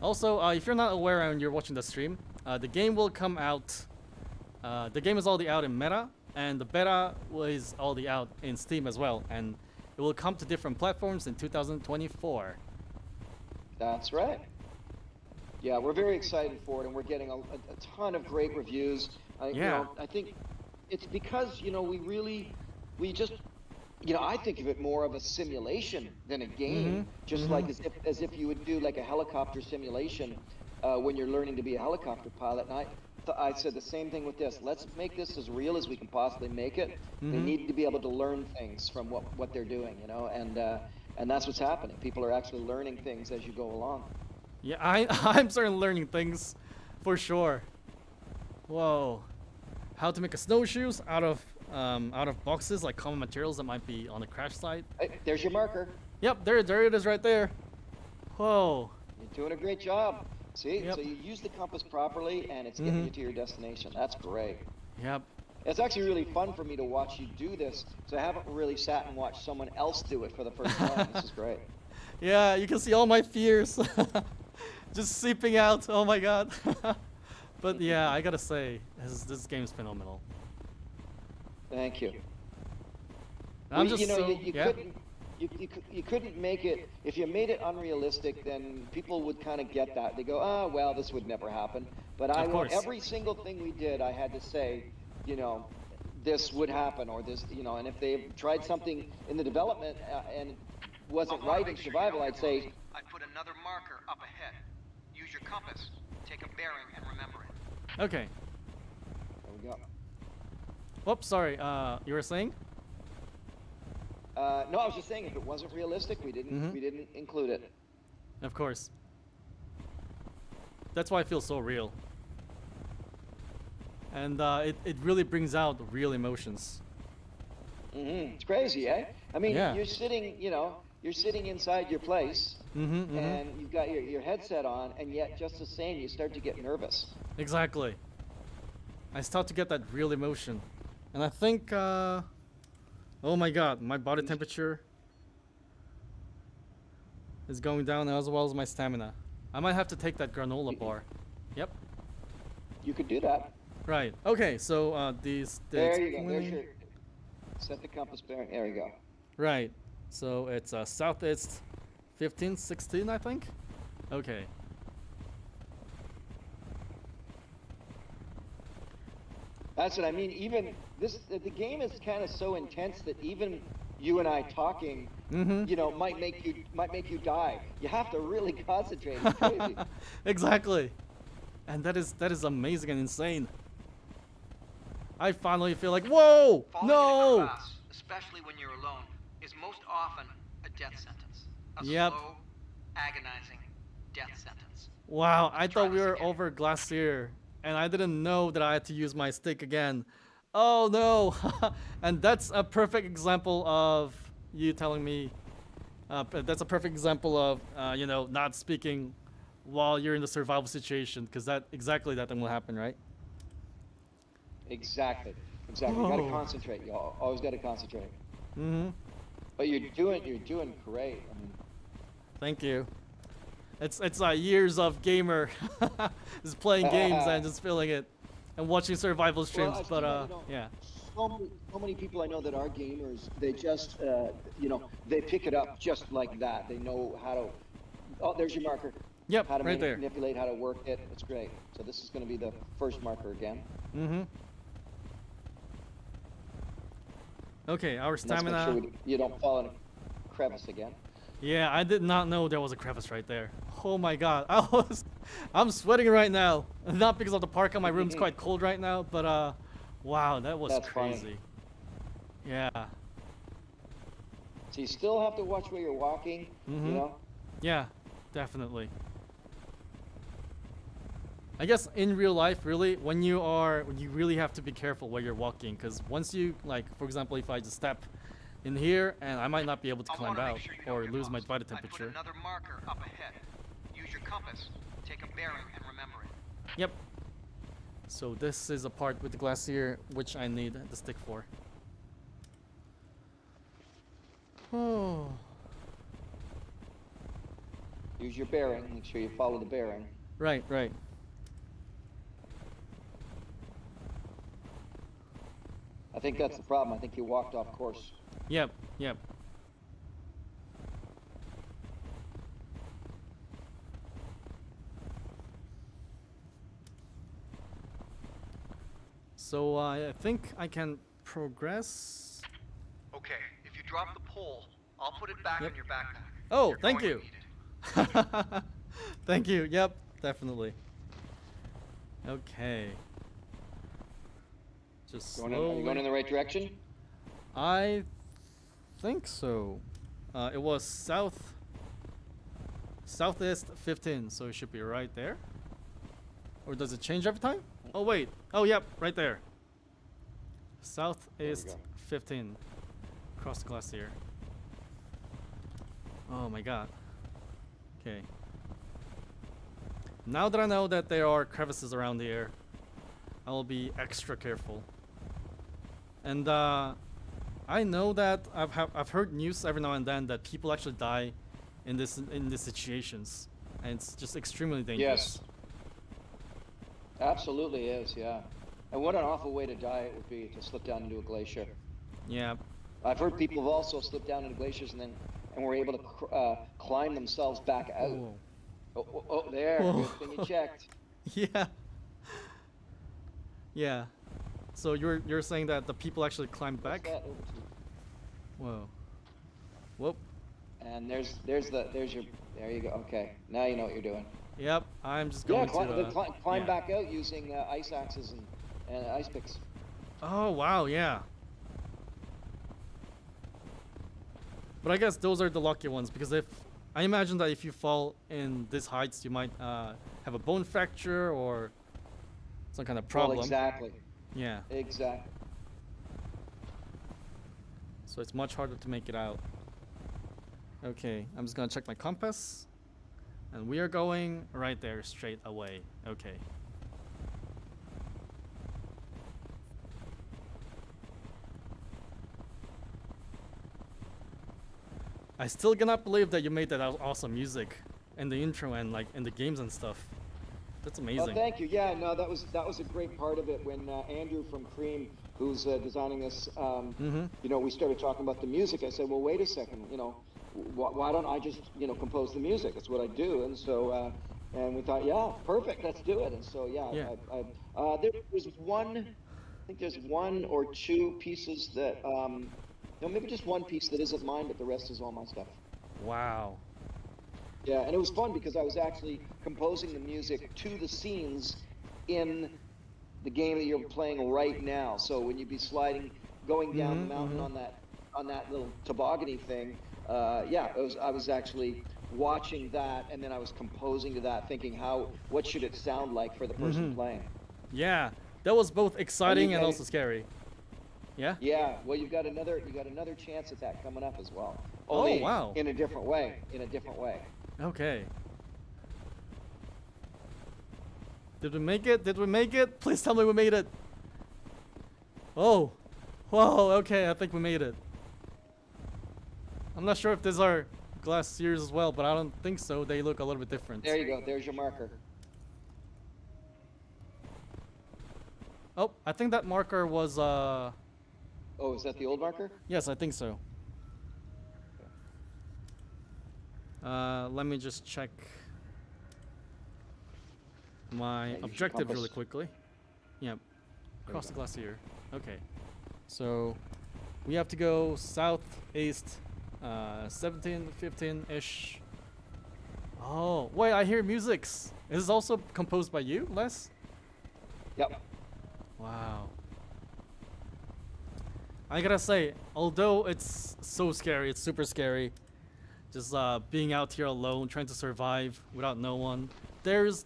Also, if you're not aware and you're watching the stream, the game will come out. The game is already out in Meta, and the beta is already out in Steam as well, and it will come to different platforms in 2024. That's right. Yeah, we're very excited for it, and we're getting a ton of great reviews. Yeah. I think it's because we just I think of it more of a simulation than a game. Just like as if you would do like a helicopter simulation when you're learning to be a helicopter pilot. And I said the same thing with this. Let's make this as real as we can possibly make it. They need to be able to learn things from what they're doing, and that's what's happening. People are actually learning things as you go along. Yeah, I'm certainly learning things, for sure. Whoa, how to make a snowshoes out of boxes, like common materials that might be on the crash site. Hey, there's your marker. Yep, there it is right there. Whoa. You're doing a great job. See, Yep. so you use the compass properly, and it's getting you to your destination. That's great. Yep. It's actually really fun for me to watch you do this, so I haven't really sat and watched someone else do it for the first time. This is great. Yeah, you can see all my fears just seeping out. Oh my god. But yeah, I gotta say, this game's phenomenal. Thank you. I'm Well, just so yeah. You couldn't make it. If you made it unrealistic, then people would kind of get that. They go, oh, well, this would never happen. But I Of know course. every single thing we did, I had to say, this would happen, or this, and if they tried something in the development and it wasn't I wanna right in make sure survival, you know, I'd say, I'd put another marker up ahead. Use your compass. Take a bearing and remember it. Okay. there we go. Whoops, sorry. You were saying? No, I was just saying, if it wasn't realistic, we didn't include it. Of course. That's why I feel so real. And it really brings out real emotions. It's crazy, eh? I mean, Yeah. you're sitting inside your place, and you've got your headset on, and yet just the same, you start to get nervous. Exactly. I start to get that real emotion. And I think, oh my god, my body temperature is going down as well as my stamina. I might have to take that granola bar. Yep. You could do that. Right. Okay, so There you go. There's your set the compass bearing. There you go. Right. So it's southeast 15, 16, I think. Okay. That's what I mean. Even the game is kind of so intense that even you and I talking, might make you die. You have to really concentrate. It's crazy. Exactly. And that is amazing and insane. I finally feel like, whoa, Falling in a no. crevasse, especially when you're alone, is most often a death sentence. A Yep. slow, agonizing death sentence. Wow, I Try thought we this were again. over Glacier, and I didn't know that I had to use my stick again. Oh no! And that's a perfect example of you telling me. That's a perfect example of not speaking while you're in the survival situation, because that thing will happen, right? Exactly. You got to Oh. concentrate. You always got to concentrate. Mm-hmm. But you're doing great. I mean, Thank you. It's years of gamer, just playing games and just feeling it, and watching survival streams. I've But seen that, yeah. so many people I know that are gamers, they just, they pick it up just like that. They know how to. Oh, there's your marker. Yep, How to right there. manipulate, how to work it. It's great. So this is going to be the first marker again. Mm-hmm. Okay, our And let's make stamina. sure you don't fall in a crevice again. Yeah, I did not know there was a crevice right there. Oh my god, I'm sweating right now. Not because of the parka, my room's quite cold right now, but wow, that was That's funny. crazy. Yeah, So you still have to watch where you're walking. Mhm. Yeah, definitely. I guess in real life, really, when you really have to be careful where you're walking, because once you, like, for example, if I just step in here, and I might not be able to I climb wanna out make sure you know or your lose my cost. body I put temperature. another marker up ahead. Use your compass. Take a bearing and remember it. Yep. So this is a part with the glacier, which I need the stick for. Oh. Use your bearing. Make sure you follow the bearing. Right, right. I think that's the problem. I think you walked off course. Yep, yep. So I think I can progress. Okay, if you drop the pole, I'll put it back Yep. in your backpack. Oh, You're thank going you. to need it. Thank you. Yep, definitely. Okay. Just Are you slowly. going in the right direction? I think so. It was southeast 15, so it should be right there. Or does it change every time? Oh wait. Oh yep, right there. Southeast go. 15. Across the glacier. Oh my god. Okay. Now that I know that there are crevices around here, I will be extra careful. And I know that I've heard news every now and then that people actually die in these situations, and it's just extremely dangerous. Yes. Absolutely is, yeah. And what an awful way to die it would be to slip down into a glacier. Yeah. I've heard people have also slipped down into glaciers and were able to climb themselves back out. Whoa. Oh, there. Whoa. Good thing you checked. Yeah. Yeah. So you're saying that the people actually climbed What's back? that? Over to- Whoa. Whoop. And there's your, there you go. Okay, now you know what you're doing. Yep. I'm just Yeah, going to. climb yeah. back out using ice axes and ice picks. Oh wow, yeah. But I guess those are the lucky ones, because if I imagine that if you fall in these heights, you might have a bone fracture or some kind of problem. Well, exactly. Yeah. Exactly. So it's much harder to make it out. Okay, I'm just gonna check my compass. And we are going right there straight away. Okay. I still cannot believe that you made that awesome music in the intro and like in the games and stuff. That's amazing. Oh, thank you. Yeah, no, that was a great part of it when Andrew from Cream, who's designing this, you know, we started talking about the music. I said, well, wait a second, you know, why don't I just, you know, compose the music? That's what I do. And so, and we thought, yeah, perfect, let's do it. And so, yeah, there's one, I think there's one or two pieces that, no, maybe just one piece that isn't mine, but the rest is all my stuff. Wow. Yeah, and it was fun because I was actually composing the music to the scenes in the game that you're playing right now. So when you'd be sliding, going down the mountain on that little toboggan thing, yeah, I was actually watching that, and then I was composing to that, thinking what should it sound like for the person playing. Yeah, that was both exciting and also scary. Yeah. Yeah. Well, you got another chance at that coming up as well. Oh, Only wow. In a different way. In a different way. Okay. Did we make it? Did we make it? Please tell me we made it. Oh. Whoa, okay, I think we made it. I'm not sure if these are glass series as well, but I don't think so. They look a little bit different. There you go. There's your marker. Oh, I think that marker was Oh, is that the old marker? yes, I think so. Let me just check my use your objective really compass. quickly. Yep. you Across the go. glacier. Okay. So we have to go southeast 17, 15-ish. Oh, wait, I hear musics. Is this also composed by you, Les? Yep. Wow. I gotta say, although it's so scary, it's super scary, just being out here alone, trying to survive without no one. There's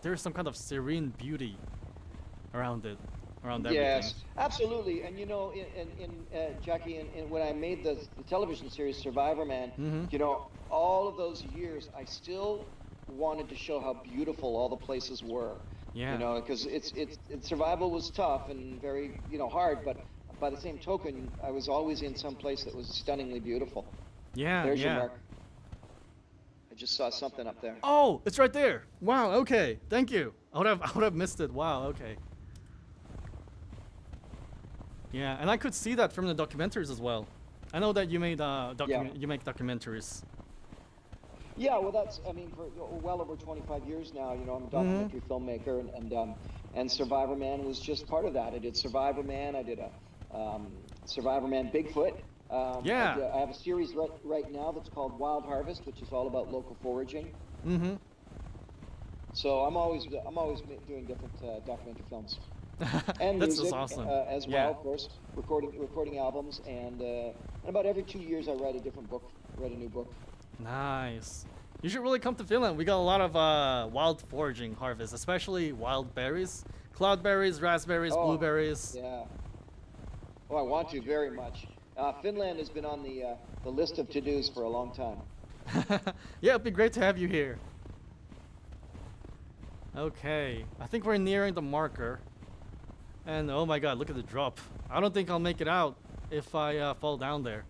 there's some kind of serene beauty around it, around everything. Yes, absolutely. And you know, Jackie, when I made the television series Survivorman, you know, all of those years, I still wanted to show how beautiful all the places were. Yeah. You know, because survival was tough and very, you know, hard, but by the same token, I was always in some place that was stunningly beautiful. Yeah, There's your yeah. mark. I just saw something up there. Oh, it's right there. Wow. Okay. Thank you. I would have missed it. Wow. Okay. Yeah, and I could see that from the documentaries as well. I know that you made you make documentaries. Yeah, well, that's, I mean, for well over 25 years now, you know, I'm a documentary filmmaker, and Survivorman was just part of that. I did Survivorman, I did a Survivorman Bigfoot. Yeah. I have a series right now that's called Wild Harvest, which is all about local foraging. So I'm always doing different documentary films. And That's music, awesome. as well, of course, recording albums, and about every 2 years I write a different book, write a new book. Nice. You should really come to Finland. We got a lot of wild foraging harvests, especially wild berries, cloudberries, raspberries, blueberries. Yeah. Oh, I want to very much. Finland has been on the list of to-dos for a long time. Yeah, it'd be great to have you here. Okay, I think we're nearing the marker. And oh my god, look at the drop. I don't think I'll make it out if I fall down there.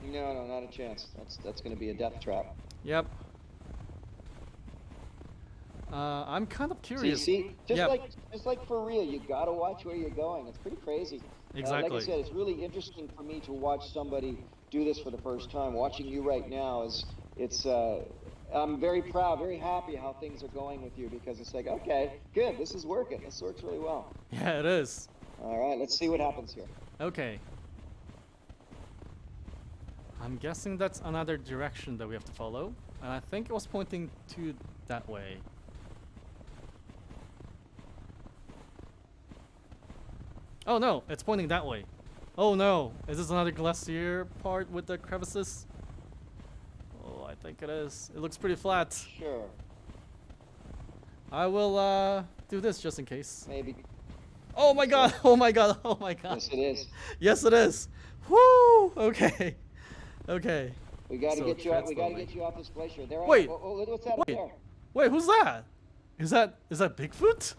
No, not a chance. That's going to be a death trap. Yep. I'm kind of curious. See, just Yep. like for real, you gotta watch where you're going. It's pretty crazy. Exactly. Like I said, it's really interesting for me to watch somebody do this for the first time. Watching you right now I'm very proud, very happy how things are going with you, because it's like, okay, good, this is working. This works really well. Yeah, it is. All right, let's see what happens here. Okay. I'm guessing that's another direction that we have to follow. And I think it was pointing to that way. Oh no, it's pointing that way. Oh no, is this another glacier part with the crevices? Oh, I think it is. It looks pretty flat. Sure. I will do this just in case. Maybe. Oh my god, oh my god, oh my god. Yes, it is. Yes, it is. Woo! Okay. Okay. We gotta So get you out. tread We gotta slowly. get you off this glacier. There. Wait. What's that up Wait. there? Wait, who's that? Is that Bigfoot?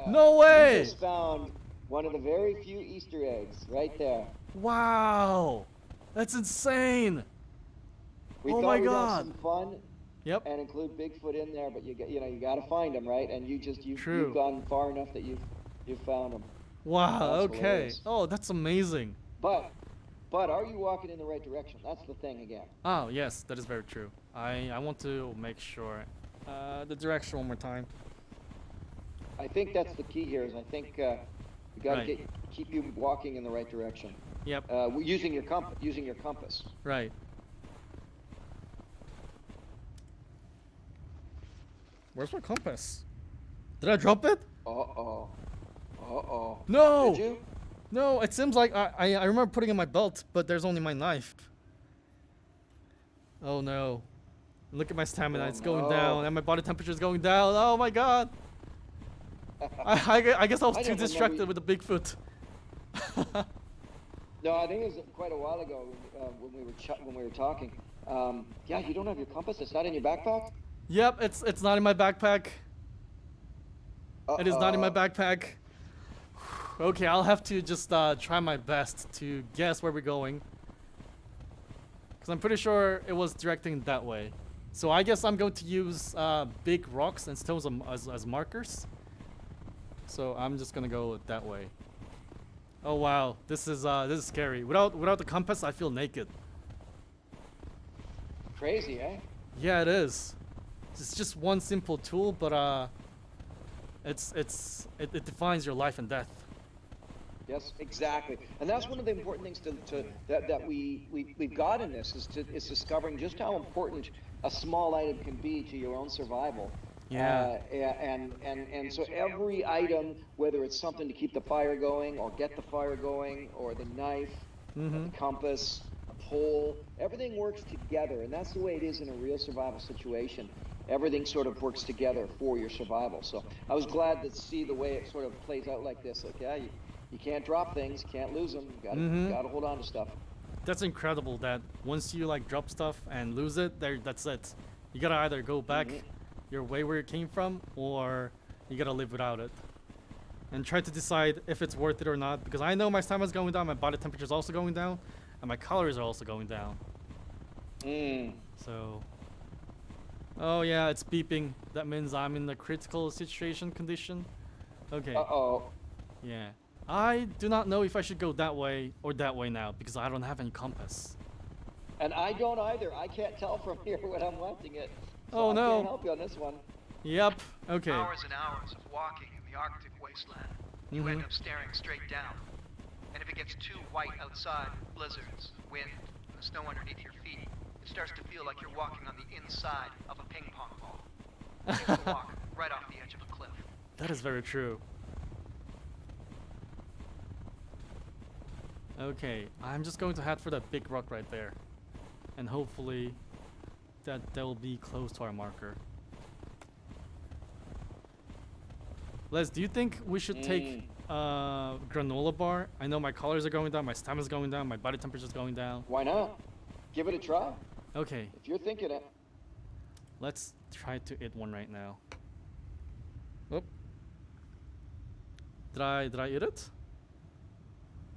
No way! You just found one of the very few Easter eggs right there. Wow! That's insane! We Oh thought my we'd God. have some fun Yep. and include Bigfoot in there, but you gotta find him, right? And True. you've gone far enough that you've found him. Wow, That's okay. hilarious. Oh, that's amazing. But are you walking in the right direction? That's the thing again. Oh, yes, that is very true. I want to make sure. The direction one more time. I think that's the key here. Is I think we gotta Right. keep you walking in the right direction. Yep, Using your compass. right. Where's my compass? Did I drop it? Uh oh. No! Did you? No, it seems like I remember putting it in my belt, but there's only my knife. Oh no. Look at my stamina, Oh, it's going no. down, and my body temperature is going down. Oh my god. I guess I was I too don't remember distracted you- with the Bigfoot. No, I think it was quite a while ago when we were talking. Yeah, you don't have your compass. It's not in your backpack. Yep, it's not in my backpack. It is not in my Uh-oh. backpack. Okay, I'll have to just try my best to guess where we're going. Because I'm pretty sure it was directing that way. So I guess I'm going to use big rocks and stones as markers. So I'm just gonna go that way. Oh wow, this is scary. Without the compass, I feel naked. Crazy, eh? Yeah, it is. It's just one simple tool, but it defines your life and death. Yes, exactly. And that's one of the important things that we've got in this is discovering just how important a small item can be to your own survival. Yeah. And so every item, whether it's something to keep the fire going or get the fire going, or the knife, the compass, a whole, everything works together, and that's the way it is in a real survival situation. Everything sort of works together for your survival. So I was glad to see the way it sort of plays out like this. Like, yeah, you can't drop things, can't lose them. You gotta hold on to stuff. That's incredible that once you like drop stuff and lose it, that's it. You gotta either go back your way where it came from, or you gotta live without it. And try to decide if it's worth it or not, because I know my stamina's going down, my body temperature is also going down, and my calories are also going down. So, oh yeah, it's beeping. That means I'm in the critical situation condition. Okay. Yeah. I do not know if I should go that way or that way now, because I don't have any compass. And I don't either. I can't tell from here when I'm watching it. So Oh no. I can't help you on this one. Yep. Okay. Hours and hours of walking in the Arctic wasteland. You end up staring straight down. And if it gets too white outside, blizzards, wind, and the snow underneath your feet, it starts to feel like you're walking on the inside of a ping pong ball. You can walk right off the edge of a cliff. That is very true. Okay, I'm just going to head for that big rock right there. And hopefully that will be close to our marker. Les, do you think we should take granola bar? I know my calories are going down, my stamina's going down, my body temperature's going down. Why not? Give it a try. Okay, If you're thinking it. let's try to eat one right now. Oop. Did I eat it?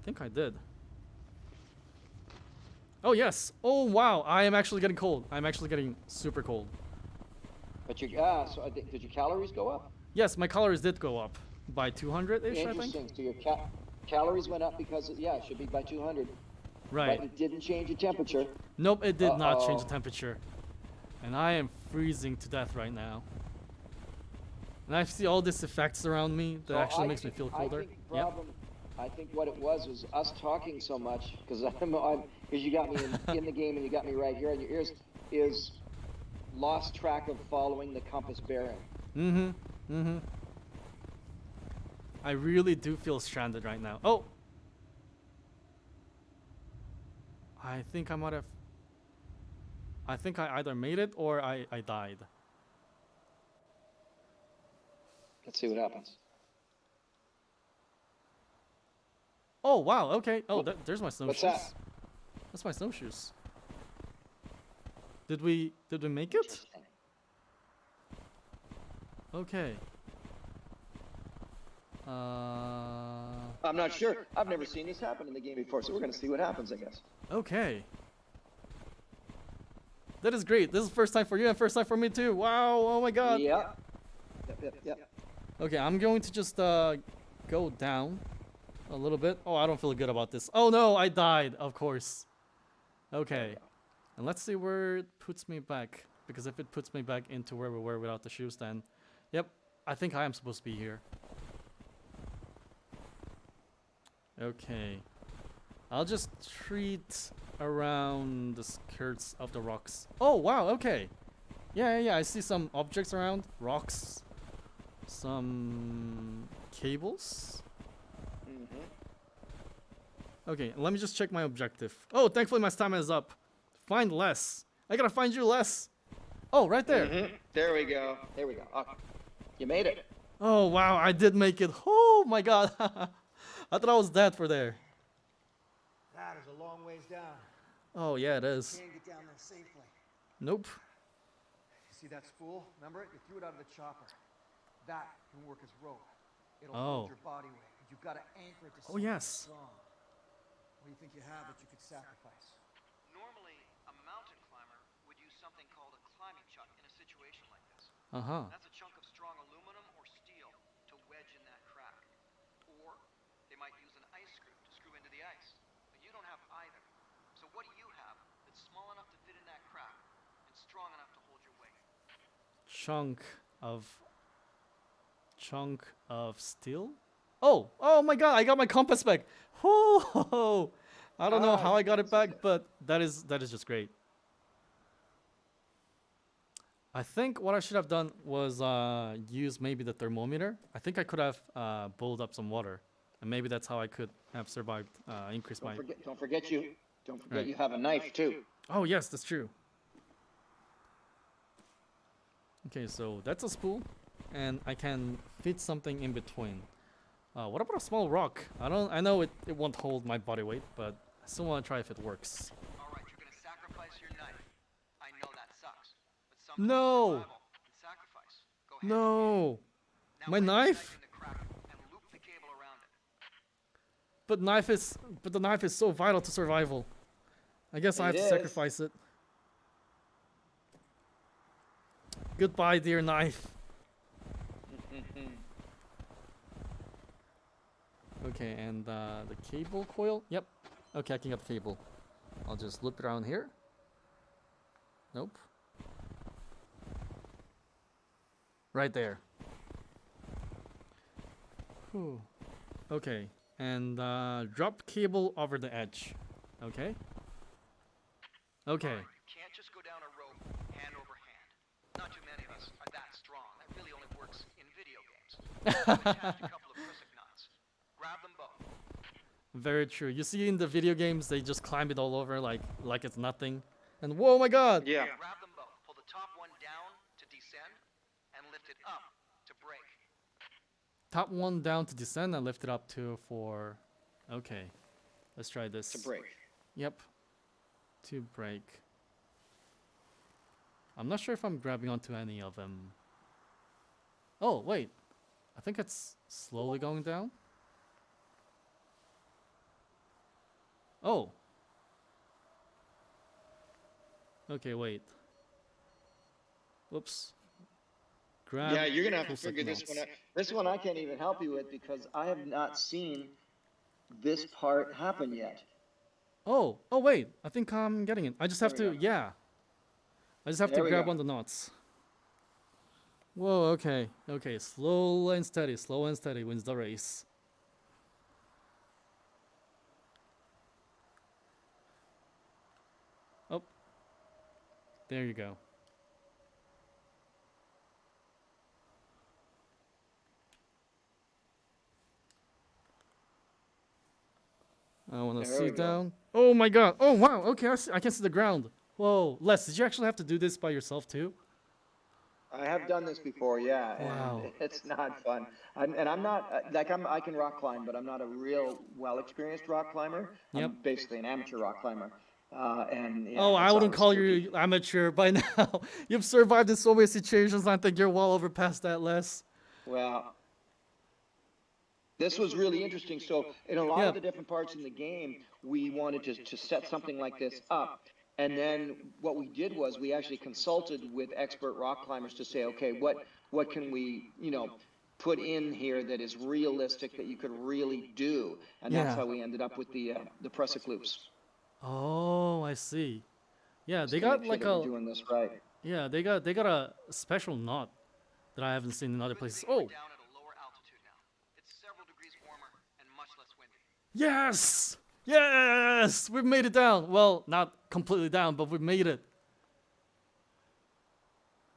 I think I did. Oh yes. Oh wow, I am actually getting cold. I'm actually getting super cold. But did your calories go up? Yes, my calories did go up by 200-ish, I think. Interesting. So your calories went up because, it should be by 200. Right. But it didn't change your temperature. Nope, it did not change the temperature. And I am freezing to death right now. And I see all these effects around me that actually makes me feel colder. I think what it was us talking so much, because you got me in the game and you got me right here on your ears, is lost track of following the compass bearing. I really do feel stranded right now. Oh! I think I might have... I think I either made it or I died. Let's see what happens. Oh, wow, okay. Oh, there's my snowshoes. What's that? That's my snowshoes. Did we make it? Okay. I'm not sure. I've never seen this happen in the game before, so we're gonna see what happens, I guess. Okay. That is great. This is first time for you and first time for me too. Wow, oh my god. Yeah. Yep. Okay, I'm going to just go down a little bit. Oh, I don't feel good about this. Oh no, I died, of course. Okay. And let's see where it puts me back. Because if it puts me back into where we were without the shoes, then... Yep, I think I am supposed to be here. Okay. I'll just treat around the skirts of the rocks. Oh, wow, okay. Yeah, I see some objects around. Rocks. Some cables. Okay, let me just check my objective. Oh, thankfully my stamina is up. Find Les. I gotta find you, Les. Oh, right there. There we go. You made it. Oh, wow, I did make it. Oh, my God. I thought I was dead for there. That is a long ways down. Oh, yeah, it is. Can't get down there safely. Nope. See that spool? Remember it? You threw it out of the chopper. That can work as rope. It'll Oh. hold your body weight. But you've got to anchor it to Oh, something yes. strong. What do you think you have that you could sacrifice? Normally, a mountain climber would use something called a climbing chuck in a situation like this. Uh-huh. That's a chunk of strong aluminum or steel to wedge in that crack. Or they might use an ice screw to screw into the ice. But you don't have either. So what do you have that's small enough to fit in that crack and strong enough to hold your weight? Chunk of steel? Oh my god, I got my compass back. Whoa! I don't know how I got it back, but that is just great. I think what I should have done was use maybe the thermometer. I think I could have boiled up some water, and maybe that's how I could have survived. Increase my. Don't forget Don't forget Right. you have a knife too. Oh yes, that's true. Okay, so that's a spool, and I can fit something in between. What about a small rock? I know it won't hold my body weight, but I still want to try if it works. Alright, you're gonna sacrifice your knife. I know that sucks. But sometimes No! survival and sacrifice go hand in hand. No! Now My lay the knife? in the crack and loop the cable around it. But the knife is so vital to survival. I guess I have It to is. sacrifice it. Goodbye, dear knife. Okay, and the cable coil? Yep. Okay, I can get the cable. I'll just loop it around here. Nope. Right there. Whew. Okay, and drop cable over the edge. Okay. Okay. Alright, you can't just go down a rope hand over hand. Not too many of us are that strong. That really only works in video games. So attach a couple of prusik knots. Grab them both. Very true. You see in the video games, they just climb it all over like it's nothing. And whoa, my God! Yeah. Grab them both. Pull the top one down to descend and lift it up to break. Top one down to descend and lift it up to for. Okay, let's try this. To break. Yep. To break. I'm not sure if I'm grabbing onto any of them. Oh, wait. I think it's slowly going down. Oh. Okay, wait. Whoops. Grab. Yeah, you're gonna have to pull figure this signals. one out. This one I can't even help you with because I have not seen this part happen yet. Oh, wait. I think I'm getting it. I just have There to, we go. yeah. I just have There to we grab go. on the knots. Whoa, okay. Okay, slow and steady wins the race. Oh. There you go. I want to There see we go. down. Oh my God. Oh wow. Okay, I can see the ground. Whoa, Les, did you actually have to do this by yourself too? I have done this before, yeah, Wow. and it's not fun. I'm not I can rock climb, but I'm not a real well experienced rock climber. Yep. I'm basically an amateur rock climber, and yeah, Oh, I it's wouldn't always call tricky. you amateur by now. You've survived in so many situations. I think you're well over past that, Les. Well, this was really interesting. So, in a lot Yeah. of the different parts in the game, we wanted to set something like this up. And then what we did was we actually consulted with expert rock climbers to say, okay, what can we, put in here that is realistic that you could really do? And that's Yeah. how we ended up with the prusik loops. Oh, I see. Yeah, Just they to got make sure like that we're a doing this right. yeah, they got a special knot that I haven't seen in other Good places. thing we're Oh, down at a lower altitude now. It's several degrees warmer and much less windy. yes! Yes! We've made it down. Well, not completely down, but we've made it.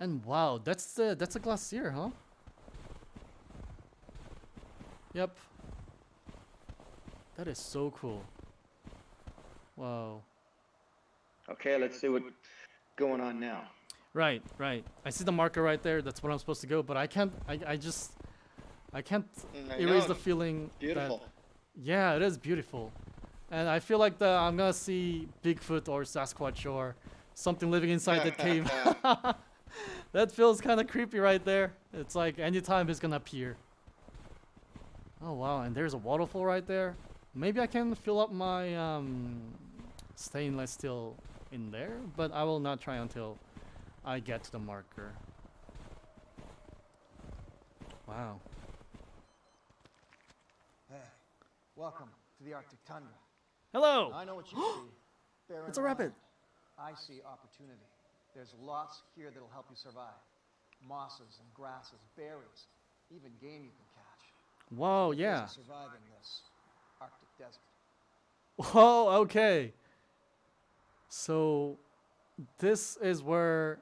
And wow, that's a glacier, huh? Yep. That is so cool. Wow. Okay, let's see what's going on now. Right. I see the marker right there. That's where I'm supposed to go, but I can't. I can't I erase know, the feeling. Beautiful. That, yeah, it is beautiful, and I feel like I'm gonna see Bigfoot or Sasquatch or something living inside that cave. That feels kind of creepy right there. It's like anytime it's gonna appear. Oh wow, and there's a waterfall right there. Maybe I can fill up my stainless steel in there, but I will not try until I get to the marker. Wow. Hey, welcome to the Arctic tundra. Hello! I know what you see. Barren It's a rabbit. land. I see opportunity. There's lots here that'll help you survive. Mosses and grasses, berries, even game you can catch. Whoa, Ways yeah. of surviving this Arctic desert. Whoa, okay. So, this is where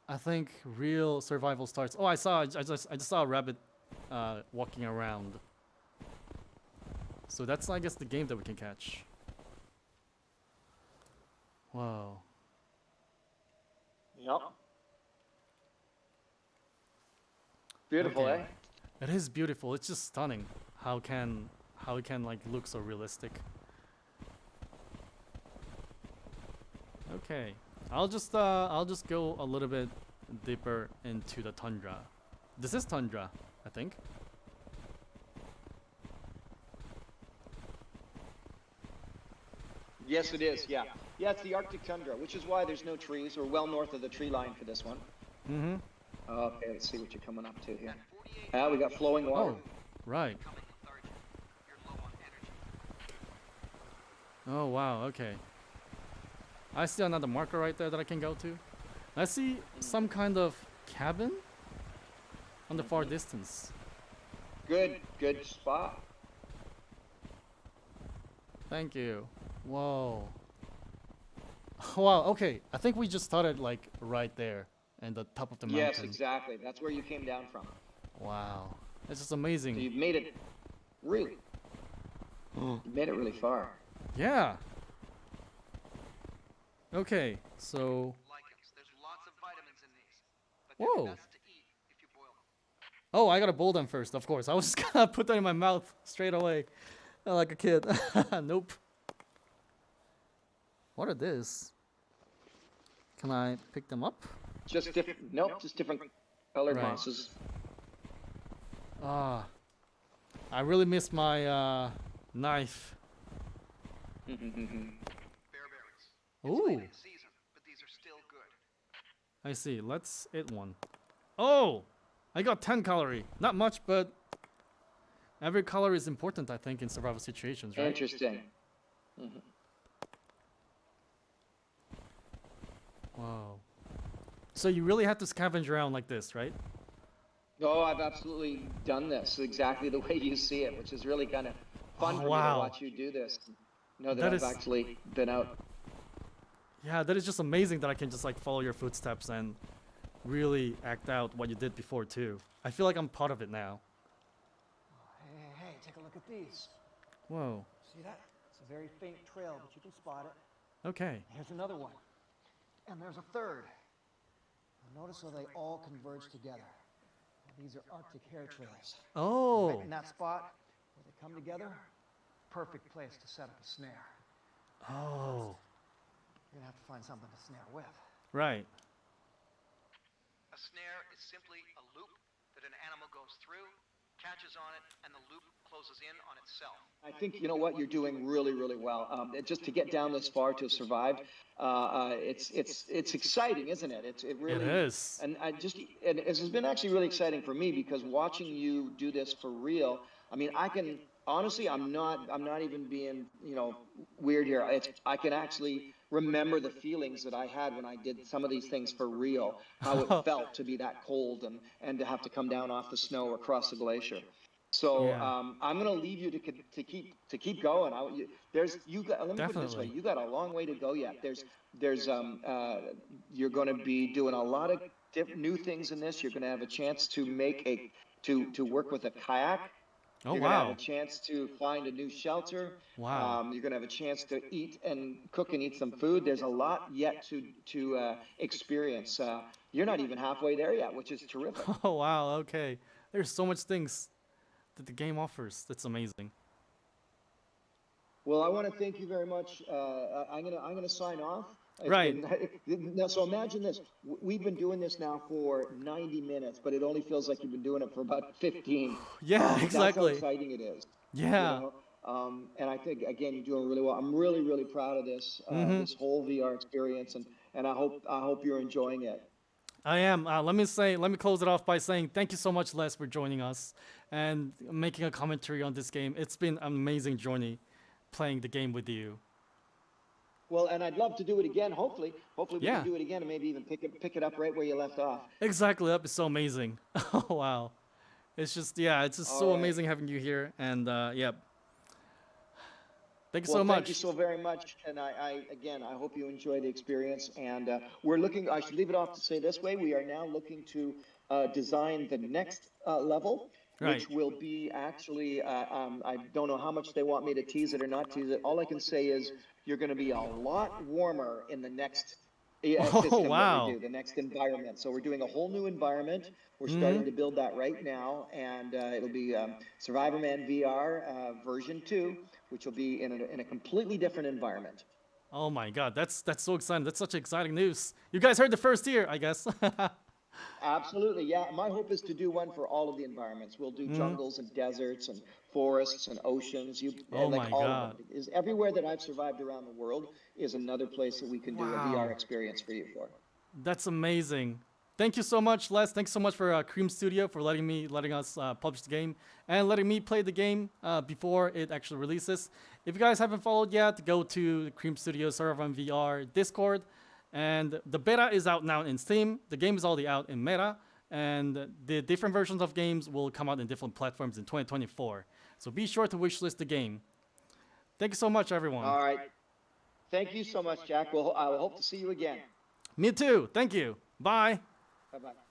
I think real survival starts. Oh, I just saw a rabbit walking around. So that's, I guess, the game that we can catch. Whoa. Yep. Beautiful, Okay. eh? It is beautiful. It's just stunning. How it can like look so realistic. Okay. I'll just go a little bit deeper into the tundra. This is tundra, I think. Yes, it is. Yeah. Yeah, it's the Arctic tundra, which is why there's no trees. We're well north of the tree line for this one. Mm-hmm. Okay, let's see what you're coming up to here. Ah, we got flowing water. Oh, right. Becoming lethargic. You're low on energy. Oh wow, okay. I see another marker right there that I can go to. I see some kind of cabin on the far distance. Good spot. Thank you. Whoa. Wow, okay. I think we just started like right there at the top of the mountain. Yes, exactly. That's where you came down from. Wow. It's just So amazing. you've made it really, you've made it really far. Yeah. Okay, so Lichens. There's lots of vitamins in these, but Whoa. they're best to eat if you boil them. oh, I gotta boil them first, of course. I was just gonna put that in my mouth straight away, like a kid. Nope. What are this? Can I pick them up? Just different. Nope, just different colored Right. mosses. Ah, I really miss my knife. Bearberries. It's Ooh, late in season, but these are still good. I see. Let's eat one. Oh, I got 10 calorie. Not much, but every calorie is important, I think, in survival situations, right? Interesting. Wow. So you really have to scavenge around like this, right? Oh, I've absolutely done this exactly the way you see it, which is really kind of fun Oh, for me wow. to watch you do this. Know that, That I've is- actually been out. Yeah, that is just amazing that I can just like follow your footsteps and really act out what you did before too. I feel like I'm part of it now. Hey, take a look at these. Whoa. See that? It's a very faint trail, but you can spot it. Okay. Here's another one. And there's a third. Now notice how they all converge together. These are Arctic hair trails. Oh. Right in that spot where they come together, perfect place to set up a snare. Oh. You're gonna have to find something to snare with. Right. A snare is simply a loop that an animal goes through, catches on it, and the loop closes in on itself. I think you know what you're doing really, really well. Just to get down this far to survive, it's exciting, isn't it? It really is. And and it's been actually really exciting for me because watching you do this for real. I mean, I can honestly, I'm not even being weird here. I can actually remember the feelings that I had when I did some of these things for real. How it felt to be that cold and to have to come down off the snow or cross the glacier. So Yeah. I'm going to leave you to keep going. Let me put it this way: Definitely. you got a long way to go yet. You're going to be doing a lot of new things in this. You're going to have a chance to to work with a kayak. Oh You're going to have wow. a chance to find a new shelter. Wow. You're going to have a chance to eat and cook and eat some food. There's a lot yet to experience. You're not even halfway there yet, which is terrific. Oh wow. Okay. There's so much things that the game offers. That's amazing. Well, I want to thank you very much. I'm gonna sign off. Right. Now, so imagine this. We've been doing this now for 90 minutes, but it only feels like you've been doing it for about 15. Yeah. That's how Exactly. exciting it is. Yeah. And I think again you're doing really well. I'm really, really proud of this this whole VR experience, and I hope you're enjoying it. I am. Let me close it off by saying thank you so much, Les, for joining us and making a commentary on this game. It's been an amazing journey playing the game with you. Well, and I'd love to do it again. Hopefully we Yeah. can do it again and maybe even pick it up right where you left off. Exactly. That is so amazing. Oh wow. It's just so All right. amazing having you here. And yeah. Thank you Well, so much. thank you so very much, and I hope you enjoy the experience. And we're looking. I should leave it off to say this way: we are now looking to design the next level, Right. which will be actually. I don't know how much they want me to tease it or not tease it. All I can say is you're going to be a lot warmer in the next Oh, system wow. that we do, the next environment. So we're doing a whole new environment. We're starting to build that right now, and it'll be Survivorman VR version 2, which will be in a completely different environment. Oh my God, that's so exciting. That's such exciting news. You guys heard the first here, I guess. Absolutely, yeah. My hope is to do one for all of the environments. We'll do jungles and deserts and forests and oceans. Oh Like my all God. of them. Is everywhere that I've survived around the world is another place that we can do a Wow. VR experience for you for. That's amazing. Thank you so much, Les. Thanks so much for Cream Studio for letting us publish the game and letting me play the game before it actually releases. If you guys haven't followed yet, go to Cream Studio Survivorman VR Discord, and the beta is out now in Steam. The game is already out in Meta, and the different versions of games will come out in different platforms in 2024. So be sure to wishlist the game. Thank you so much, everyone. All right. Thank you so much, Jack. Well, I will hope to see you again. Me too. Thank you. Bye. Bye-bye.